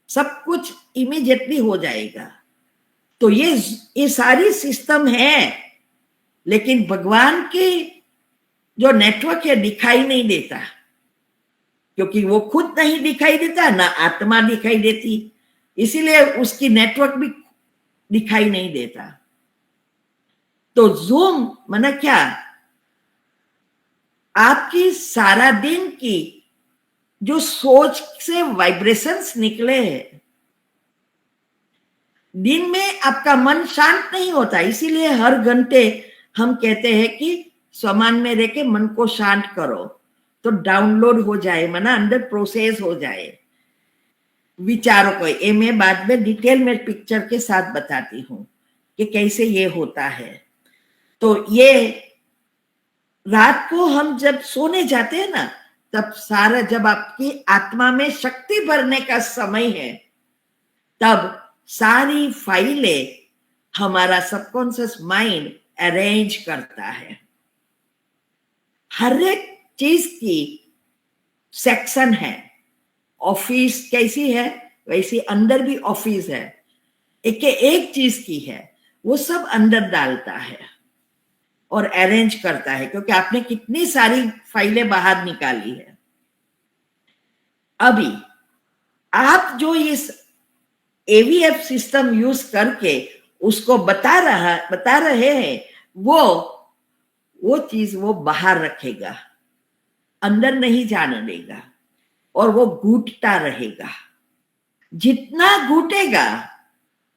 S3: सब कुछ इमीडिएटली हो जाएगा। तो ये सारी सिस्टम है, लेकिन भगवान की जो नेटवर्क है दिखाई नहीं देता, क्योंकि वो खुद नहीं दिखाई देता, ना आत्मा दिखाई देती, इसीलिए उसकी नेटवर्क भी दिखाई नहीं देता। तो जूम माना क्या, आपकी सारा दिन की जो सोच से वाइब्रेशंस निकले हैं, दिन में आपका मन शांत नहीं होता, इसीलिए हर घंटे हम कहते हैं कि स्वमान में रह के मन को शांत करो, तो डाउनलोड हो जाए, माना अंदर प्रोसेस हो जाए विचारों को। ये मैं बाद में डिटेल में पिक्चर के साथ बताती हूँ कि कैसे ये होता है। तो ये रात को हम जब सोने जाते हैं ना, तब सारा, जब आपकी आत्मा में शक्ति भरने का समय है, तब सारी फाइलें हमारा सबकॉन्शियस माइंड अरेंज करता है। हर एक चीज की सेक्शन है। ऑफिस कैसी है वैसी अंदर भी ऑफिस है, एक चीज की है, वो सब अंदर डालता है और अरेंज करता है, क्योंकि आपने कितनी सारी फाइलें बाहर निकाली है। अभी आप जो इस एवीएफ सिस्टम यूज करके उसको बता रहे हैं, वो चीज वो बाहर रखेगा, अंदर नहीं जाने देगा, और वो घूटता रहेगा। जितना घूटेगा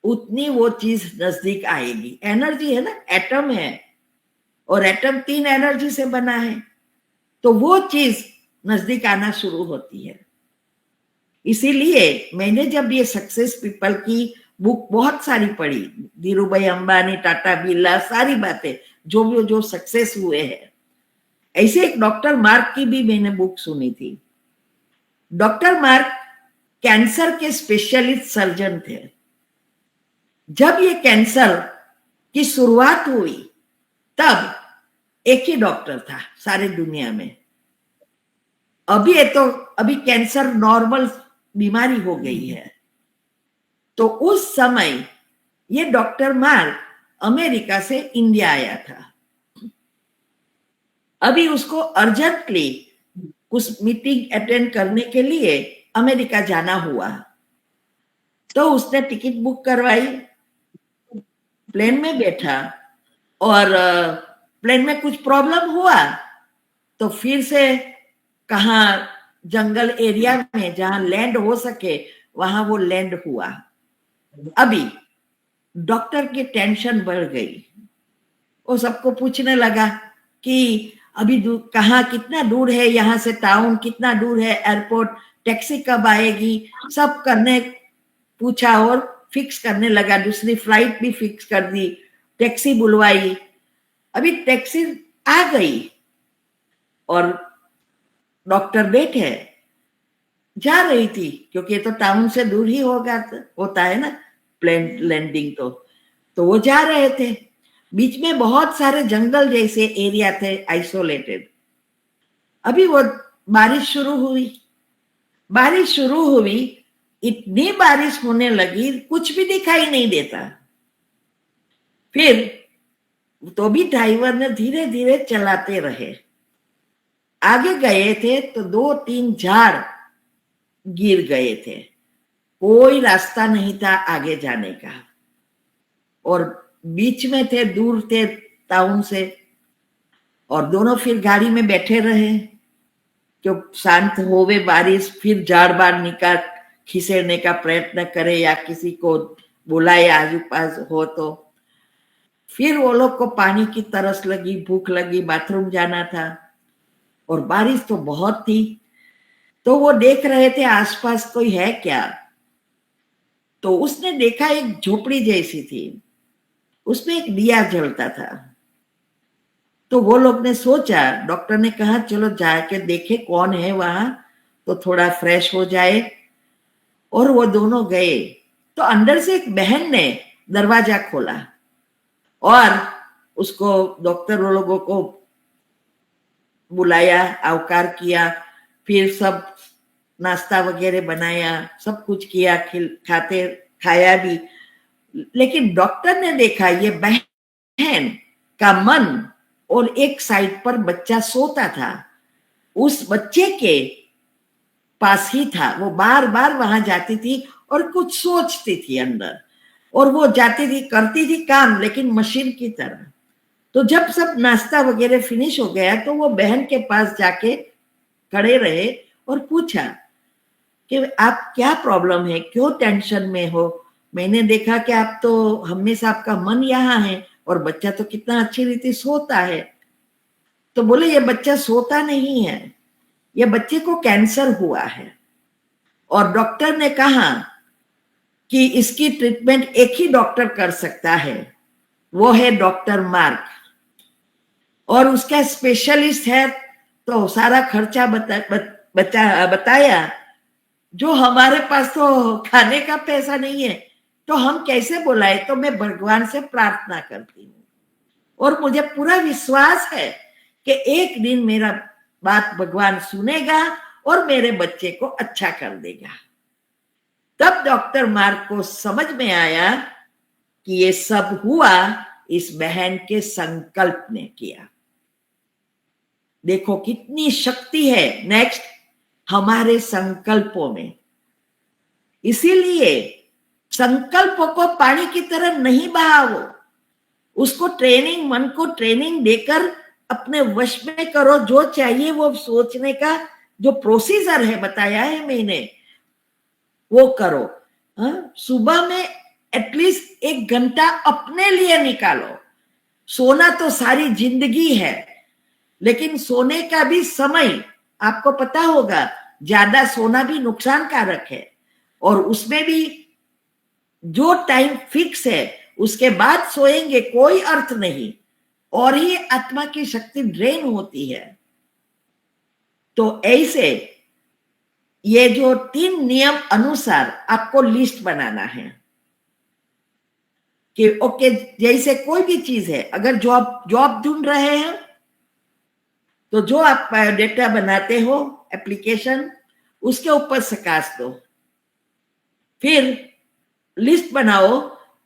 S3: उतनी वो चीज नजदीक आएगी। एनर्जी है ना, एटम है, और एटम 3 एनर्जी से बना है, तो वो चीज नजदीक आना शुरू होती है। इसीलिए मैंने जब ये सक्सेस पीपल की बुक बहुत सारी पढ़ी, धीरूभाई अंबानी, टाटा बिरला, सारी बातें जो सक्सेस हुए हैं, ऐसे एक डॉक्टर मार्क की भी मैंने बुक सुनी थी। डॉक्टर मार्क कैंसर के स्पेशलिस्ट सर्जन थे। जब ये कैंसर की शुरुआत हुई तब एक ही डॉक्टर था सारी दुनिया में। अभी कैंसर नॉर्मल बीमारी हो गई है। तो उस समय ये डॉक्टर मार्क अमेरिका से इंडिया आया था। अभी उसको अर्जेंटली कुछ मीटिंग अटेंड करने के लिए अमेरिका जाना हुआ, तो उसने टिकट बुक करवाई, प्लेन में बैठा, और प्लेन में कुछ प्रॉब्लम हुआ तो फिर से कहा जंगल एरिया में जहां लैंड हो सके वहां वो लैंड हुआ। अभी डॉक्टर की टेंशन बढ़ गई, वो सबको पूछने लगा कि अभी कहाँ, कितना दूर है यहाँ से टाउन, कितना दूर है एयरपोर्ट, टैक्सी कब आएगी, सब करने पूछा और फिक्स करने लगा। दूसरी फ्लाइट भी फिक्स कर दी, टैक्सी बुलवाई। अभी टैक्सी आ गई और डॉक्टर बैठे, जा रही थी, क्योंकि तो टाउन से दूर ही होता है ना प्लेन लैंडिंग, तो वो जा रहे थे। बीच में बहुत सारे जंगल जैसे एरिया थे, आइसोलेटेड। अभी वो बारिश शुरू हुई, इतनी बारिश होने लगी कुछ भी दिखाई नहीं देता। फिर तो भी ड्राइवर ने धीरे धीरे चलाते रहे। आगे गए थे तो 2-3 झाड़ गिर गए थे, कोई रास्ता नहीं था आगे जाने का, और बीच में थे, दूर थे टाउन से। और दोनों फिर गाड़ी में बैठे रहे, क्यों शांत होवे बारिश, फिर झाड़ बार खिसेड़ने का प्रयत्न करे या किसी को बुलाए आजू पास हो तो। फिर वो लोग को पानी की तरस लगी, भूख लगी, बाथरूम जाना था और बारिश तो बहुत थी। तो वो देख रहे थे आसपास कोई है क्या। तो उसने देखा एक झोपड़ी जैसी थी, उसमें एक दिया जलता था। तो वो लोग ने सोचा, डॉक्टर ने कहा चलो जाके देखे कौन है वहां, तो थोड़ा फ्रेश हो जाए। और वो दोनों गए तो अंदर से एक बहन ने दरवाजा खोला और उसको डॉक्टर लोगों को बुलाया, आवकार किया, फिर सब नाश्ता वगैरह बनाया, सब कुछ किया, खाते खाया भी। लेकिन डॉक्टर ने देखा ये बहन का मन और एक साइड पर बच्चा सोता था, उस बच्चे के पास ही था। वो बार बार वहां जाती थी और कुछ सोचती थी अंदर, और वो जाती थी, करती थी काम, लेकिन मशीन की तरह। तो जब सब नाश्ता वगैरह फिनिश हो गया तो वो बहन के पास जाके खड़े रहे और पूछा कि आप क्या प्रॉब्लम है, क्यों टेंशन में हो? मैंने देखा कि आप तो हमेशा आपका मन यहाँ है और बच्चा तो कितना अच्छी रीति सोता है। तो बोले ये बच्चा सोता नहीं है, ये बच्चे को कैंसर हुआ है और डॉक्टर ने कहा कि इसकी ट्रीटमेंट एक ही डॉक्टर कर सकता है, वो है डॉक्टर मार्क, और उसका स्पेशलिस्ट है। तो सारा खर्चा बताया। जो हमारे पास तो खाने का पैसा नहीं है तो हम कैसे बुलाए? तो मैं भगवान से प्रार्थना करती हूँ और मुझे पूरा विश्वास है कि एक दिन मेरा बात भगवान सुनेगा और मेरे बच्चे को अच्छा कर देगा। तब डॉक्टर मार्क को समझ में आया कि ये सब हुआ इस बहन के संकल्प ने किया। देखो कितनी शक्ति है नेक्स्ट हमारे संकल्पों में। इसीलिए संकल्पों को पानी की तरह नहीं बहाओ, उसको ट्रेनिंग, मन को ट्रेनिंग देकर अपने वश में करो। जो चाहिए वो सोचने का जो प्रोसीजर है, बताया है मैंने, वो करो। सुबह में एटलीस्ट 1 घंटा अपने लिए निकालो। सोना तो सारी जिंदगी है, लेकिन सोने का भी समय आपको पता होगा, ज्यादा सोना भी नुकसान कारक है और उसमें भी जो टाइम फिक्स है उसके बाद सोएंगे कोई अर्थ नहीं, और ही आत्मा की शक्ति ड्रेन होती है। तो ऐसे ये जो 3 नियम अनुसार आपको लिस्ट बनाना है कि ओके, जैसे कोई भी चीज है, अगर जॉब ढूंढ रहे हैं तो जो आप बायोडेटा बनाते हो एप्लीकेशन, उसके ऊपर प्रकाश दो। फिर लिस्ट बनाओ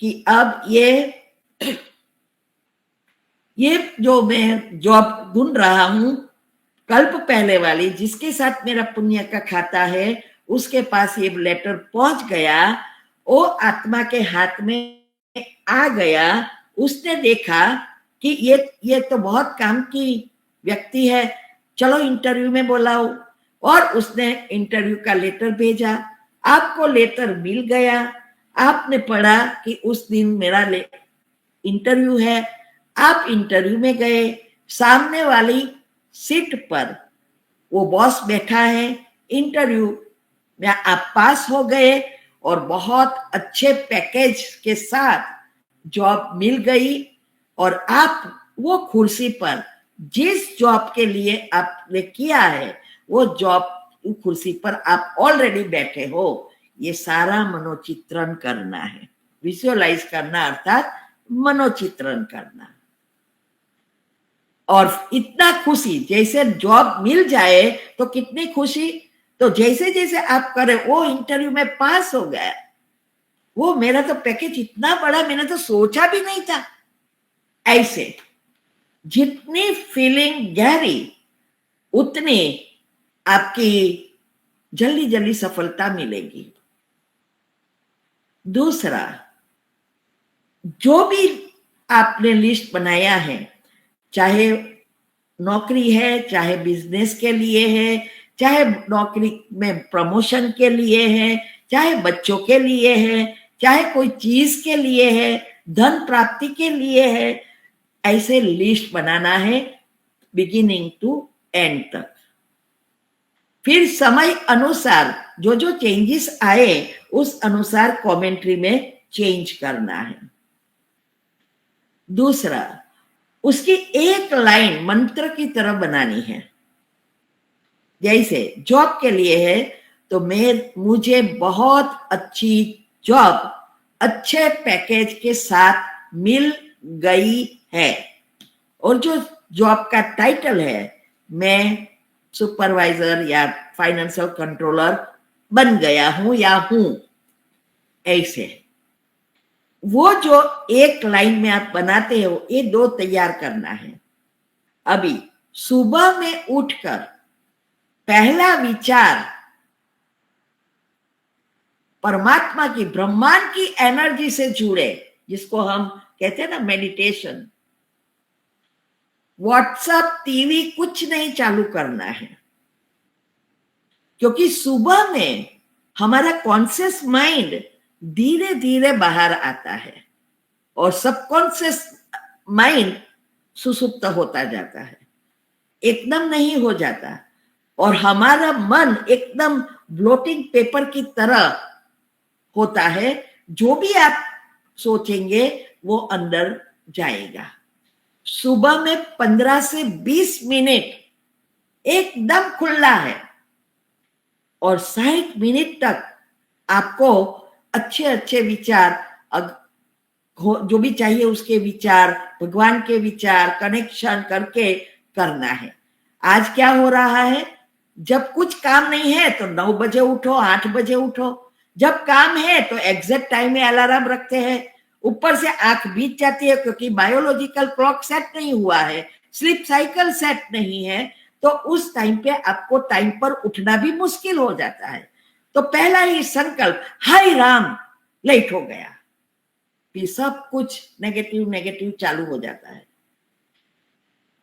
S3: कि अब ये जो मैं जॉब ढूंढ रहा हूं, कल्प पहले वाली जिसके साथ मेरा पुण्य का खाता है, उसके पास ये लेटर पहुंच गया, वो आत्मा के हाथ में आ गया। उसने देखा कि ये तो बहुत काम की व्यक्ति है, चलो इंटरव्यू में बुलाओ, और उसने इंटरव्यू का लेटर भेजा। आपको लेटर मिल गया, आपने पढ़ा कि उस दिन मेरा इंटरव्यू है। आप इंटरव्यू में गए, सामने वाली सीट पर वो बॉस बैठा है, इंटरव्यू में आप पास हो गए और बहुत अच्छे पैकेज के साथ जॉब मिल गई, और आप वो कुर्सी पर जिस जॉब के लिए आपने किया है वो जॉब कुर्सी पर आप ऑलरेडी बैठे हो। ये सारा मनोचित्रण करना है, विजुअलाइज करना अर्थात मनोचित्रण करना। और इतना खुशी, जैसे जॉब मिल जाए तो कितनी खुशी। तो जैसे जैसे आप करें, वो इंटरव्यू में पास हो गया, वो मेरा तो पैकेज इतना बड़ा मैंने तो सोचा भी नहीं था। ऐसे जितनी फीलिंग गहरी उतनी आपकी जल्दी जल्दी सफलता मिलेगी। दूसरा, जो भी आपने लिस्ट बनाया है, चाहे नौकरी है, चाहे बिजनेस के लिए है, चाहे नौकरी में प्रमोशन के लिए है, चाहे बच्चों के लिए है, चाहे कोई चीज के लिए है, धन प्राप्ति के लिए है, ऐसे लिस्ट बनाना है बिगिनिंग टू एंड तक। फिर समय अनुसार जो जो चेंजेस आए उस अनुसार कमेंट्री में चेंज करना है। दूसरा, उसकी एक लाइन मंत्र की तरह बनानी है। जैसे जॉब के लिए है तो मुझे बहुत अच्छी जॉब अच्छे पैकेज के साथ मिल गई है, और जो जॉब का टाइटल है मैं सुपरवाइजर या फाइनेंशियल कंट्रोलर बन गया हूं या हूं, ऐसे वो जो एक लाइन में आप बनाते हो ये 2 तैयार करना है। अभी सुबह में उठकर पहला विचार परमात्मा की, ब्रह्मांड की एनर्जी से जुड़े, जिसको हम कहते हैं ना मेडिटेशन। व्हाट्सएप, टीवी कुछ नहीं चालू करना है, क्योंकि सुबह में हमारा कॉन्शियस माइंड धीरे धीरे बाहर आता है और सबकॉन्शियस माइंड सुसुप्त होता जाता है, एकदम नहीं हो जाता, और हमारा मन एकदम ब्लोटिंग पेपर की तरह होता है। जो भी आप सोचेंगे वो अंदर जाएगा। सुबह में 15 से 20 मिनट एकदम खुला है और 60 मिनट तक आपको अच्छे अच्छे विचार, जो भी चाहिए उसके विचार, भगवान के विचार कनेक्शन करके करना है। आज क्या हो रहा है, जब कुछ काम नहीं है तो 9 बजे उठो, 8 बजे उठो, जब काम है तो एग्जैक्ट टाइम में अलार्म रखते हैं, ऊपर से आंख बीत जाती है क्योंकि बायोलॉजिकल क्लॉक सेट नहीं हुआ है, स्लीप साइकिल सेट नहीं है, तो उस टाइम पे आपको टाइम पर उठना भी मुश्किल हो जाता है। तो पहला ही संकल्प, हाय राम, लेट हो गया, फिर सब कुछ नेगेटिव नेगेटिव चालू हो जाता है।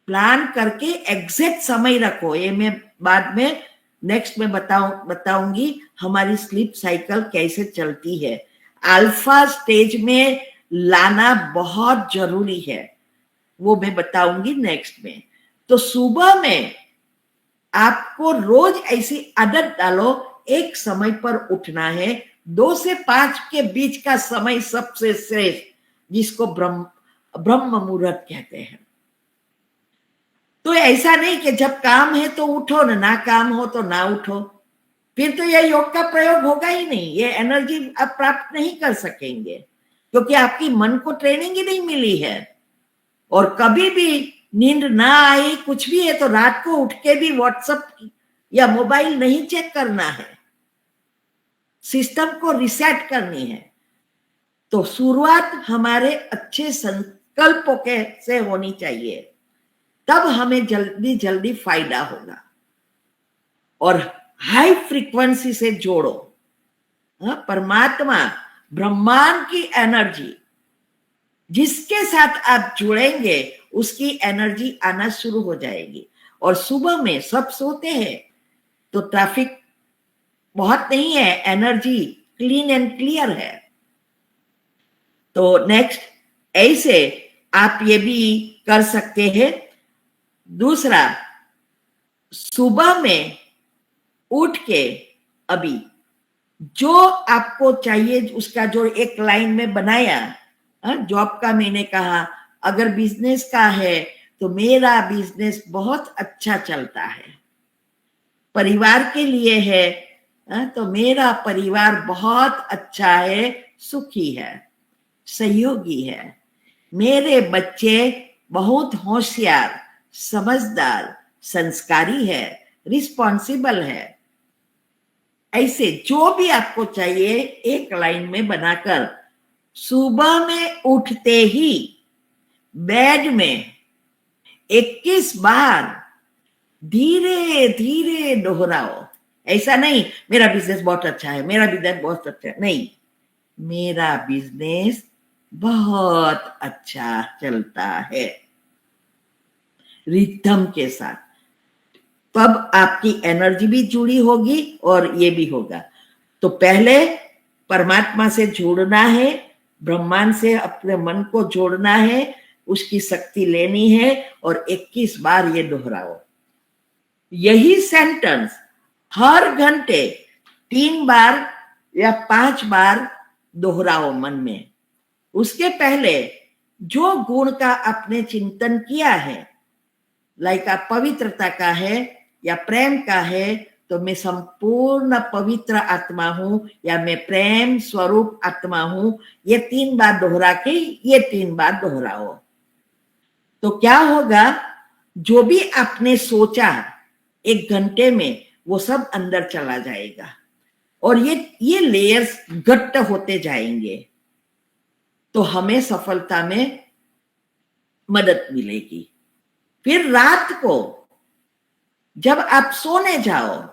S3: प्लान करके एग्जैक्ट समय रखो। ये मैं बाद में नेक्स्ट में बताऊंगी हमारी स्लीप साइकिल कैसे चलती है। अल्फा स्टेज में लाना बहुत जरूरी है, वो मैं बताऊंगी नेक्स्ट में। तो सुबह में आपको रोज ऐसी आदत डालो, एक समय पर उठना है। 2 से 5 के बीच का समय सबसे श्रेष्ठ, जिसको ब्रह्म मुहूर्त कहते हैं। तो ऐसा नहीं कि जब काम है तो उठो, ना काम हो तो ना उठो, फिर तो यह योग का प्रयोग होगा ही नहीं, ये एनर्जी आप प्राप्त नहीं कर सकेंगे, क्योंकि आपकी मन को ट्रेनिंग ही नहीं मिली है। और कभी भी नींद ना आई, कुछ भी है, तो रात को उठ के भी व्हाट्सएप या मोबाइल नहीं चेक करना है, सिस्टम को रिसेट करनी है। तो शुरुआत हमारे अच्छे संकल्पों के से होनी चाहिए, तब हमें जल्दी जल्दी फायदा होगा। और हाई फ्रीक्वेंसी से जोड़ो, परमात्मा ब्रह्मांड की एनर्जी, जिसके साथ आप जुड़ेंगे उसकी एनर्जी आना शुरू हो जाएगी। और सुबह में सब सोते हैं तो ट्रैफिक बहुत नहीं है, एनर्जी क्लीन एंड क्लियर है। तो नेक्स्ट ऐसे आप ये भी कर सकते हैं। दूसरा, सुबह में उठ के अभी जो आपको चाहिए उसका जो एक लाइन में बनाया, जॉब का मैंने कहा, अगर बिजनेस का है तो मेरा बिजनेस बहुत अच्छा चलता है, परिवार के लिए है तो मेरा परिवार बहुत अच्छा है, सुखी है, सहयोगी है, मेरे बच्चे बहुत होशियार, समझदार, संस्कारी है, रिस्पॉन्सिबल है। ऐसे जो भी आपको चाहिए एक लाइन में बनाकर सुबह में उठते ही बेड में 21 बार धीरे धीरे दोहराओ। ऐसा नहीं मेरा बिजनेस बहुत अच्छा है, मेरा बिजनेस बहुत अच्छा है, नहीं, मेरा बिजनेस बहुत अच्छा चलता है, रिदम के साथ। तब आपकी एनर्जी भी जुड़ी होगी और ये भी होगा। तो पहले परमात्मा से जोड़ना है, ब्रह्मांड से अपने मन को जोड़ना है, उसकी शक्ति लेनी है और 21 बार ये दोहराओ। यही सेंटेंस हर घंटे 3 बार या 5 बार दोहराओ मन में। उसके पहले जो गुण का आपने चिंतन किया है, लाइक आप पवित्रता का है या प्रेम का है, तो मैं संपूर्ण पवित्र आत्मा हूं या मैं प्रेम स्वरूप आत्मा हूं, ये 3 बार दोहरा के ये 3 बार दोहराओ। तो क्या होगा, जो भी आपने सोचा 1 घंटे में वो सब अंदर चला जाएगा और ये लेयर्स गट्ट होते जाएंगे, तो हमें सफलता में मदद मिलेगी। फिर रात को जब आप सोने जाओ,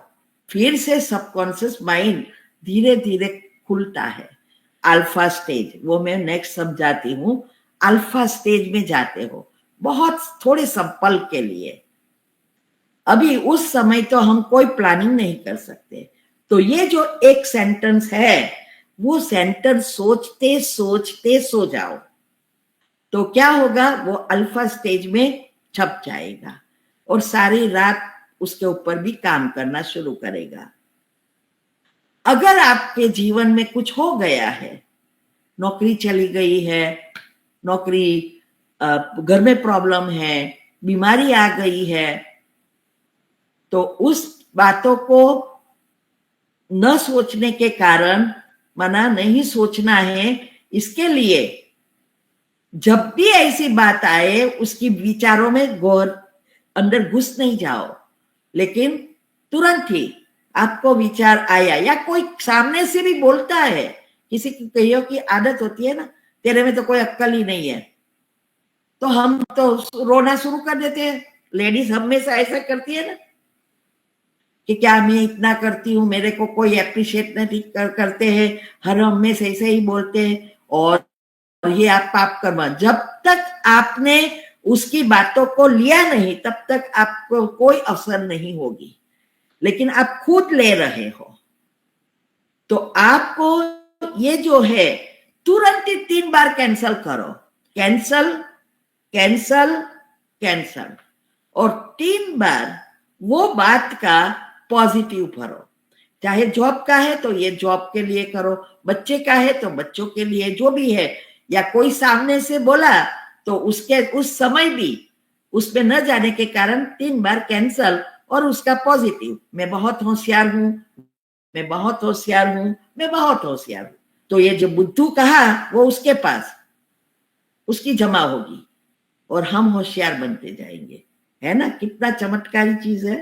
S3: फिर से सबकॉन्शियस माइंड धीरे धीरे खुलता है। अल्फा स्टेज, वो मैं नेक्स्ट समझाती हूं। अल्फा स्टेज में जाते हो बहुत थोड़े सब पल के लिए। अभी उस समय तो हम कोई प्लानिंग नहीं कर सकते। तो ये जो एक सेंटेंस है, वो सेंटेंस सोचते सोचते सो जाओ, तो क्या होगा, वो अल्फा स्टेज में छप जाएगा और सारी रात उसके ऊपर भी काम करना शुरू करेगा। अगर आपके जीवन में कुछ हो गया है, नौकरी चली गई है, घर में प्रॉब्लम है, बीमारी आ गई है, तो उस बातों को न सोचने के कारण, मना नहीं सोचना है, इसके लिए जब भी ऐसी बात आए उसकी विचारों में गौर अंदर घुस नहीं जाओ, लेकिन तुरंत ही आपको विचार आया या कोई सामने से भी बोलता है, किसी की कईयों की आदत होती है ना, तेरे में तो कोई अक्ल ही नहीं है, तो हम तो रोना शुरू कर देते हैं। लेडीज हमेशा ऐसा करती है ना कि क्या मैं इतना करती हूँ, मेरे को कोई अप्रिशिएट नहीं करते हैं, हर हमेशा ऐसे ही बोलते हैं और ये आप पाप कर्म। जब तक आपने उसकी बातों को लिया नहीं, तब तक आपको कोई असर नहीं होगी, लेकिन आप खुद ले रहे हो, तो आपको ये जो है तुरंत ही 3 बार कैंसल करो। कैंसल कैंसल कैंसल, और 3 बार वो बात का पॉजिटिव भरो। चाहे जॉब का है तो ये जॉब के लिए करो, बच्चे का है तो बच्चों के लिए, जो भी है, या कोई सामने से बोला तो उसके उस समय भी उसमें न जाने के कारण 3 बार कैंसल और उसका पॉजिटिव, मैं बहुत होशियार हूं, मैं बहुत होशियार हूं, मैं बहुत होशियार हूं। तो ये जो बुद्धू कहा वो उसके पास उसकी जमा होगी और हम होशियार बनते जाएंगे, है ना। कितना चमत्कारी चीज है।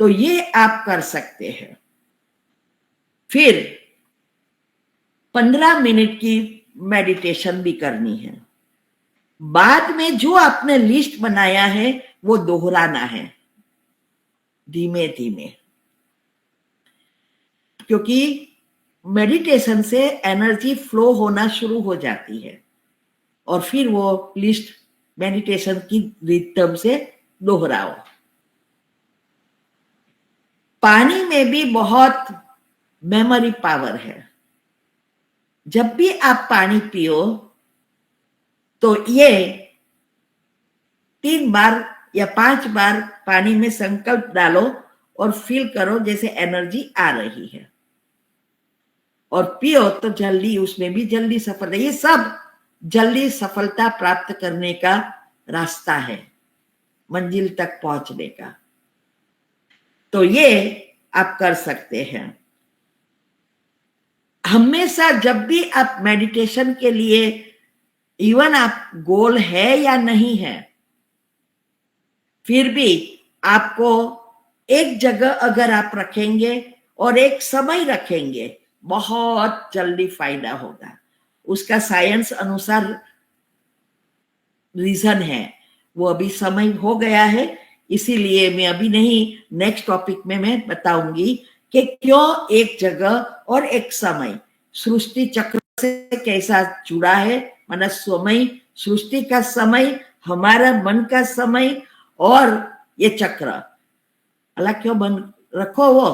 S3: तो ये आप कर सकते हैं। फिर 15 मिनट की मेडिटेशन भी करनी है। बाद में जो आपने लिस्ट बनाया है वो दोहराना है धीमे धीमे, क्योंकि मेडिटेशन से एनर्जी फ्लो होना शुरू हो जाती है और फिर वो लिस्ट मेडिटेशन की रिदम से दोहराओ। पानी में भी बहुत मेमोरी पावर है। जब भी आप पानी पियो तो ये 3 बार या 5 बार पानी में संकल्प डालो और फील करो जैसे एनर्जी आ रही है, और पियो तो जल्दी, उसमें भी जल्दी सफलता। ये सब जल्दी सफलता प्राप्त करने का रास्ता है, मंजिल तक पहुंचने का। तो ये आप कर सकते हैं। हमेशा जब भी आप मेडिटेशन के लिए, इवन आप गोल है या नहीं है, फिर भी आपको एक जगह अगर आप रखेंगे और एक समय रखेंगे, बहुत जल्दी फायदा होगा। उसका साइंस अनुसार रीजन है, वो अभी समय हो गया है, इसीलिए मैं अभी नहीं, नेक्स्ट टॉपिक में मैं बताऊंगी कि क्यों एक जगह और एक समय सृष्टि चक्र से कैसा जुड़ा है। माना समय, सृष्टि का समय, हमारा मन का समय और ये चक्र अलग क्यों बन रखो। वो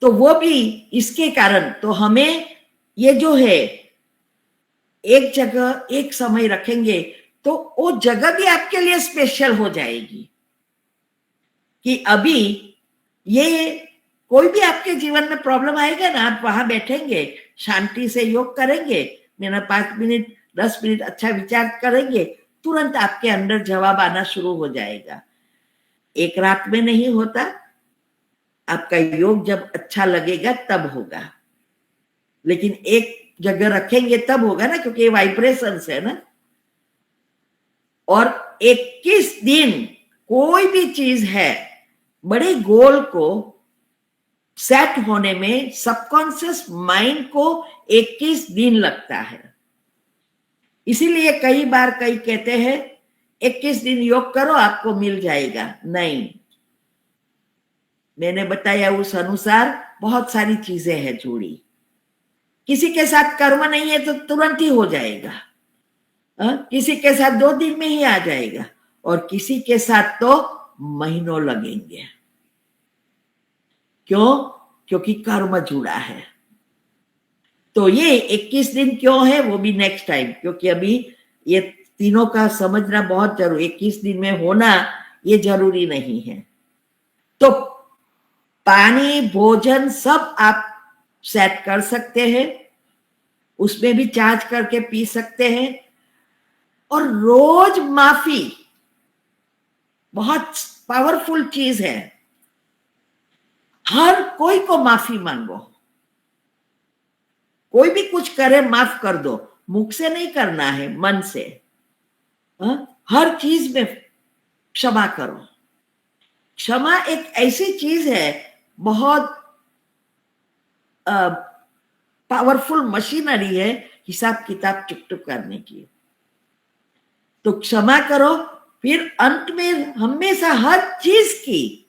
S3: तो वो भी इसके कारण, तो हमें ये जो है एक जगह एक समय रखेंगे तो वो जगह भी आपके लिए स्पेशल हो जाएगी कि अभी ये कोई भी आपके जीवन में प्रॉब्लम आएगा ना, आप वहां बैठेंगे, शांति से योग करेंगे, मेरा 5 मिनट 10 मिनट अच्छा विचार करेंगे, तुरंत आपके अंदर जवाब आना शुरू हो जाएगा। एक रात में नहीं होता, आपका योग जब अच्छा लगेगा तब होगा, लेकिन एक जगह रखेंगे तब होगा ना, क्योंकि ये वाइब्रेशंस है ना। और 21 दिन कोई भी चीज है, बड़े गोल को सेट होने में सबकॉन्शियस माइंड को 21 दिन लगता है। इसीलिए कई बार कई कहते हैं 21 दिन योग करो आपको मिल जाएगा। नहीं, मैंने बताया उस अनुसार बहुत सारी चीजें हैं जुड़ी। किसी के साथ कर्म नहीं है तो तुरंत ही हो जाएगा, किसी के साथ 2 दिन में ही आ जाएगा, और किसी के साथ तो महीनों लगेंगे। क्यों? क्योंकि कर्म जुड़ा है। तो ये 21 दिन क्यों है वो भी नेक्स्ट टाइम, क्योंकि अभी ये तीनों का समझना बहुत जरूरी। 21 दिन में होना ये जरूरी नहीं है। तो पानी भोजन सब आप सेट कर सकते हैं, उसमें भी चार्ज करके पी सकते हैं। और रोज माफी बहुत पावरफुल चीज है। हर कोई को माफी मांगो, कोई भी कुछ करे माफ कर दो, मुख से नहीं करना है, मन से। हर चीज में क्षमा करो। क्षमा एक ऐसी चीज है, बहुत पावरफुल मशीनरी है हिसाब किताब चुप करने की। तो क्षमा करो, फिर अंत में हमेशा हर चीज की,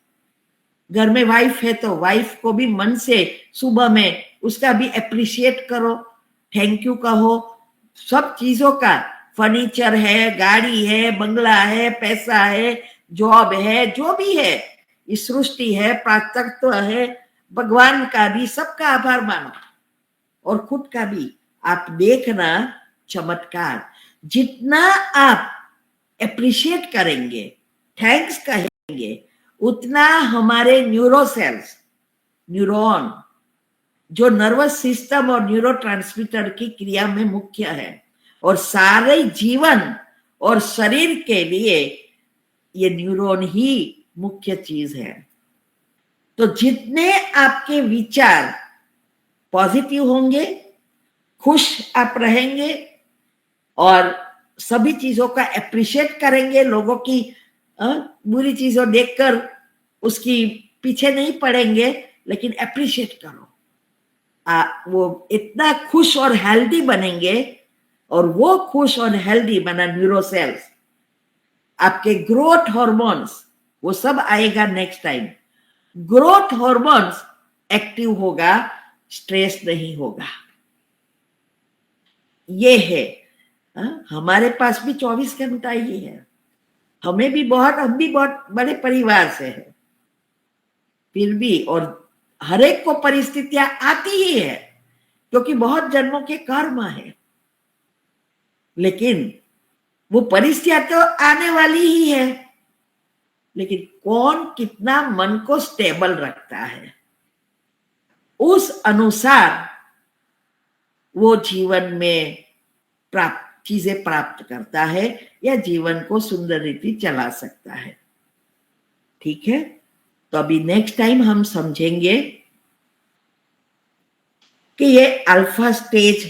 S3: घर में वाइफ है तो वाइफ को भी मन से सुबह में उसका भी अप्रिशिएट करो, थैंक यू कहो। सब चीजों का, फर्नीचर है, गाड़ी है, बंगला है, पैसा है, जॉब है, जो भी है, इस सृष्टि है, प्रातत्व है, भगवान का भी, सबका आभार मानो। और खुद का भी आप देखना चमत्कार, जितना आप अप्रिशिएट करेंगे, थैंक्स कहेंगे, उतना हमारे न्यूरोसेल्स, न्यूरॉन जो नर्वस सिस्टम और न्यूरोट्रांसमीटर की क्रिया में मुख्य है, और सारे जीवन और शरीर के लिए ये न्यूरॉन ही मुख्य चीज है। तो जितने आपके विचार पॉजिटिव होंगे, खुश आप रहेंगे और सभी चीजों का अप्रिशिएट करेंगे, लोगों की बुरी चीजों देखकर उसकी पीछे नहीं पड़ेंगे, लेकिन अप्रिशिएट करो। वो इतना खुश और हेल्दी बनेंगे, और वो खुश और हेल्दी बना न्यूरोसेल्स, आपके ग्रोथ हार्मोन्स, वो सब आएगा next time. Growth hormones active होगा, स्ट्रेस नहीं होगा। ये है, हमारे पास भी 24 घंटा ही है। हम भी बहुत बड़े परिवार से है, फिर भी, और हर एक को परिस्थितियां आती ही है, क्योंकि बहुत जन्मों के कर्म है। लेकिन वो परिस्थितियां तो आने वाली ही है, लेकिन कौन कितना मन को स्टेबल रखता है, उस अनुसार वो जीवन में चीजें प्राप्त करता है, या जीवन को सुंदर रीति चला सकता है। ठीक है, तो अभी नेक्स्ट टाइम हम समझेंगे कि ये अल्फा स्टेज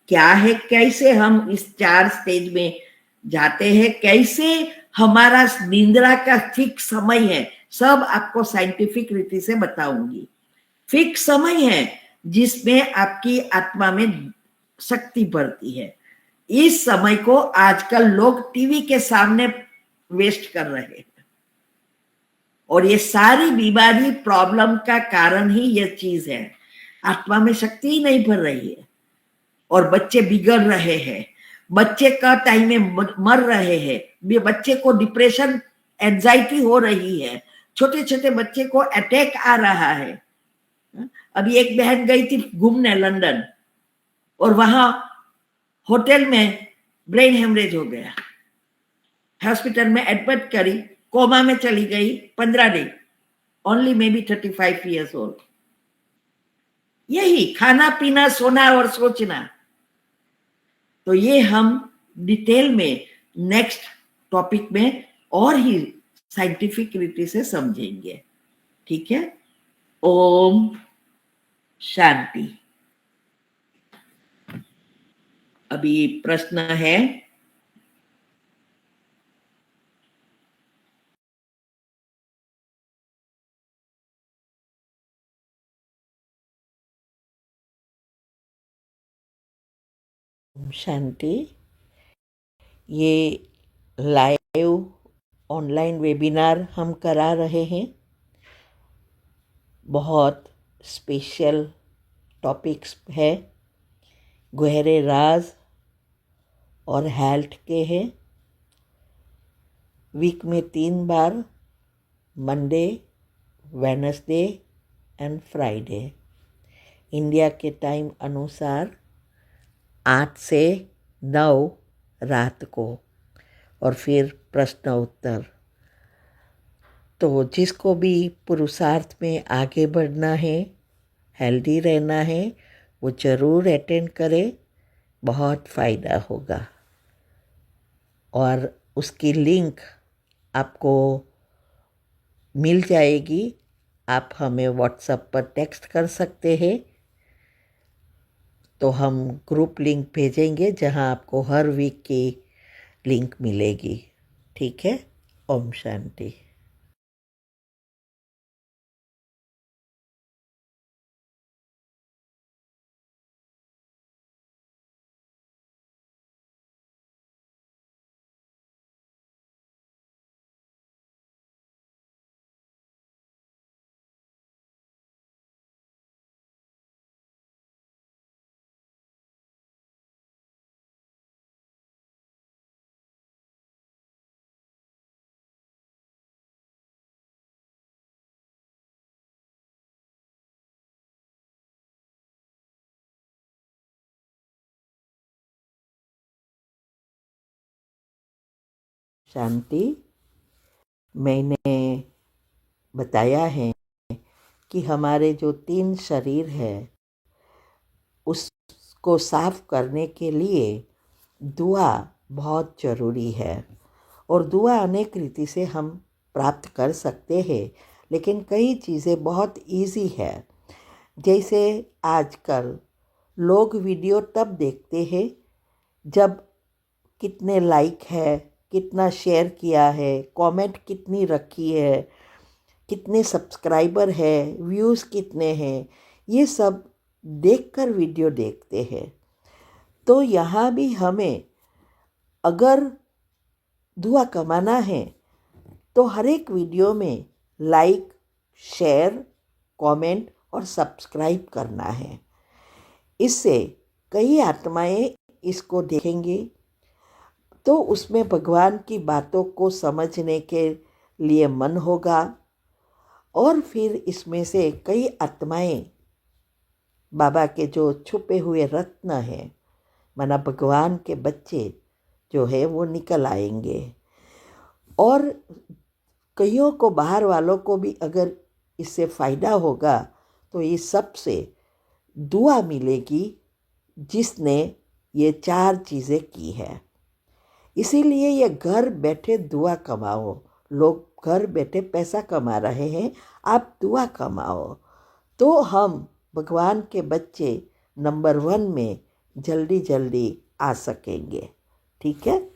S3: क्या है, कैसे हम इस 4 स्टेज में जाते हैं, कैसे हमारा निंद्रा का फिक्स समय है, सब आपको साइंटिफिक रीति से बताऊंगी। फिक्स समय है जिसमें आपकी आत्मा में शक्ति बढ़ती है। इस समय को आजकल लोग टीवी के सामने वेस्ट कर रहे हैं, और ये सारी बीमारी प्रॉब्लम का कारण ही ये चीज है। आत्मा में शक्ति ही नहीं भर रही है, और बच्चे बिगड़ रहे हैं, बच्चे का टाइम में मर रहे हैं, बच्चे को डिप्रेशन, एंजाइटी हो रही है, छोटे छोटे बच्चे को अटैक आ रहा है। अभी एक बहन गई थी घूमने लंदन और वहां होटल में ब्रेन हेमरेज हो गया, हॉस्पिटल में एडमिट करी, कोमा में चली गई 15 दिन, only may be 35 years old। यही खाना पीना सोना और सोचना। तो ये हम डिटेल में नेक्स्ट टॉपिक में और ही साइंटिफिक रीति से समझेंगे, ठीक है। ओम शांति। अभी प्रश्न है? ओम शांति। ये लाइव ऑनलाइन वेबिनार हम करा रहे हैं। बहुत स्पेशल टॉपिक्स है, गहरे राज और हेल्थ के हैं। वीक में 3 बार, Monday, Wednesday and Friday, India के टाइम अनुसार 8 से 9 रात को, और फिर प्रश्न उत्तर। तो जिसको भी पुरुषार्थ में आगे बढ़ना है, हेल्दी रहना है, वो ज़रूर अटेंड करे, बहुत फ़ायदा होगा। और उसकी लिंक आपको मिल जाएगी, आप हमें व्हाट्सएप पर टेक्स्ट कर सकते हैं, तो हम ग्रुप लिंक भेजेंगे जहां आपको हर वीक की लिंक मिलेगी, ठीक है। ओम शांति। शांति। मैंने बताया है कि हमारे जो 3 शरीर है उसको साफ करने के लिए दुआ बहुत ज़रूरी है। और दुआ अनेक रीति से हम प्राप्त कर सकते हैं, लेकिन कई चीज़ें बहुत इजी है। जैसे आजकल लोग वीडियो तब देखते हैं जब कितने लाइक है, कितना शेयर किया है, कमेंट कितनी रखी है, कितने सब्सक्राइबर है, व्यूज़ कितने हैं, ये सब देखकर वीडियो देखते हैं। तो यहाँ भी हमें अगर दुआ कमाना है तो हर एक वीडियो में लाइक, शेयर, कमेंट और सब्सक्राइब करना है। इससे कई आत्माएं इसको देखेंगी तो उसमें भगवान की बातों को समझने के लिए मन होगा, और फिर इसमें से कई आत्माएं बाबा के जो छुपे हुए रत्न हैं, माना भगवान के बच्चे जो है, वो निकल आएंगे। और कईयों को, बाहर वालों को भी अगर इससे फ़ायदा होगा तो ये सबसे दुआ मिलेगी जिसने ये 4 चीज़ें की है। इसीलिए ये घर बैठे दुआ कमाओ। लोग घर बैठे पैसा कमा रहे हैं, आप दुआ कमाओ, तो हम भगवान के बच्चे नंबर 1 में जल्दी जल्दी आ सकेंगे, ठीक है।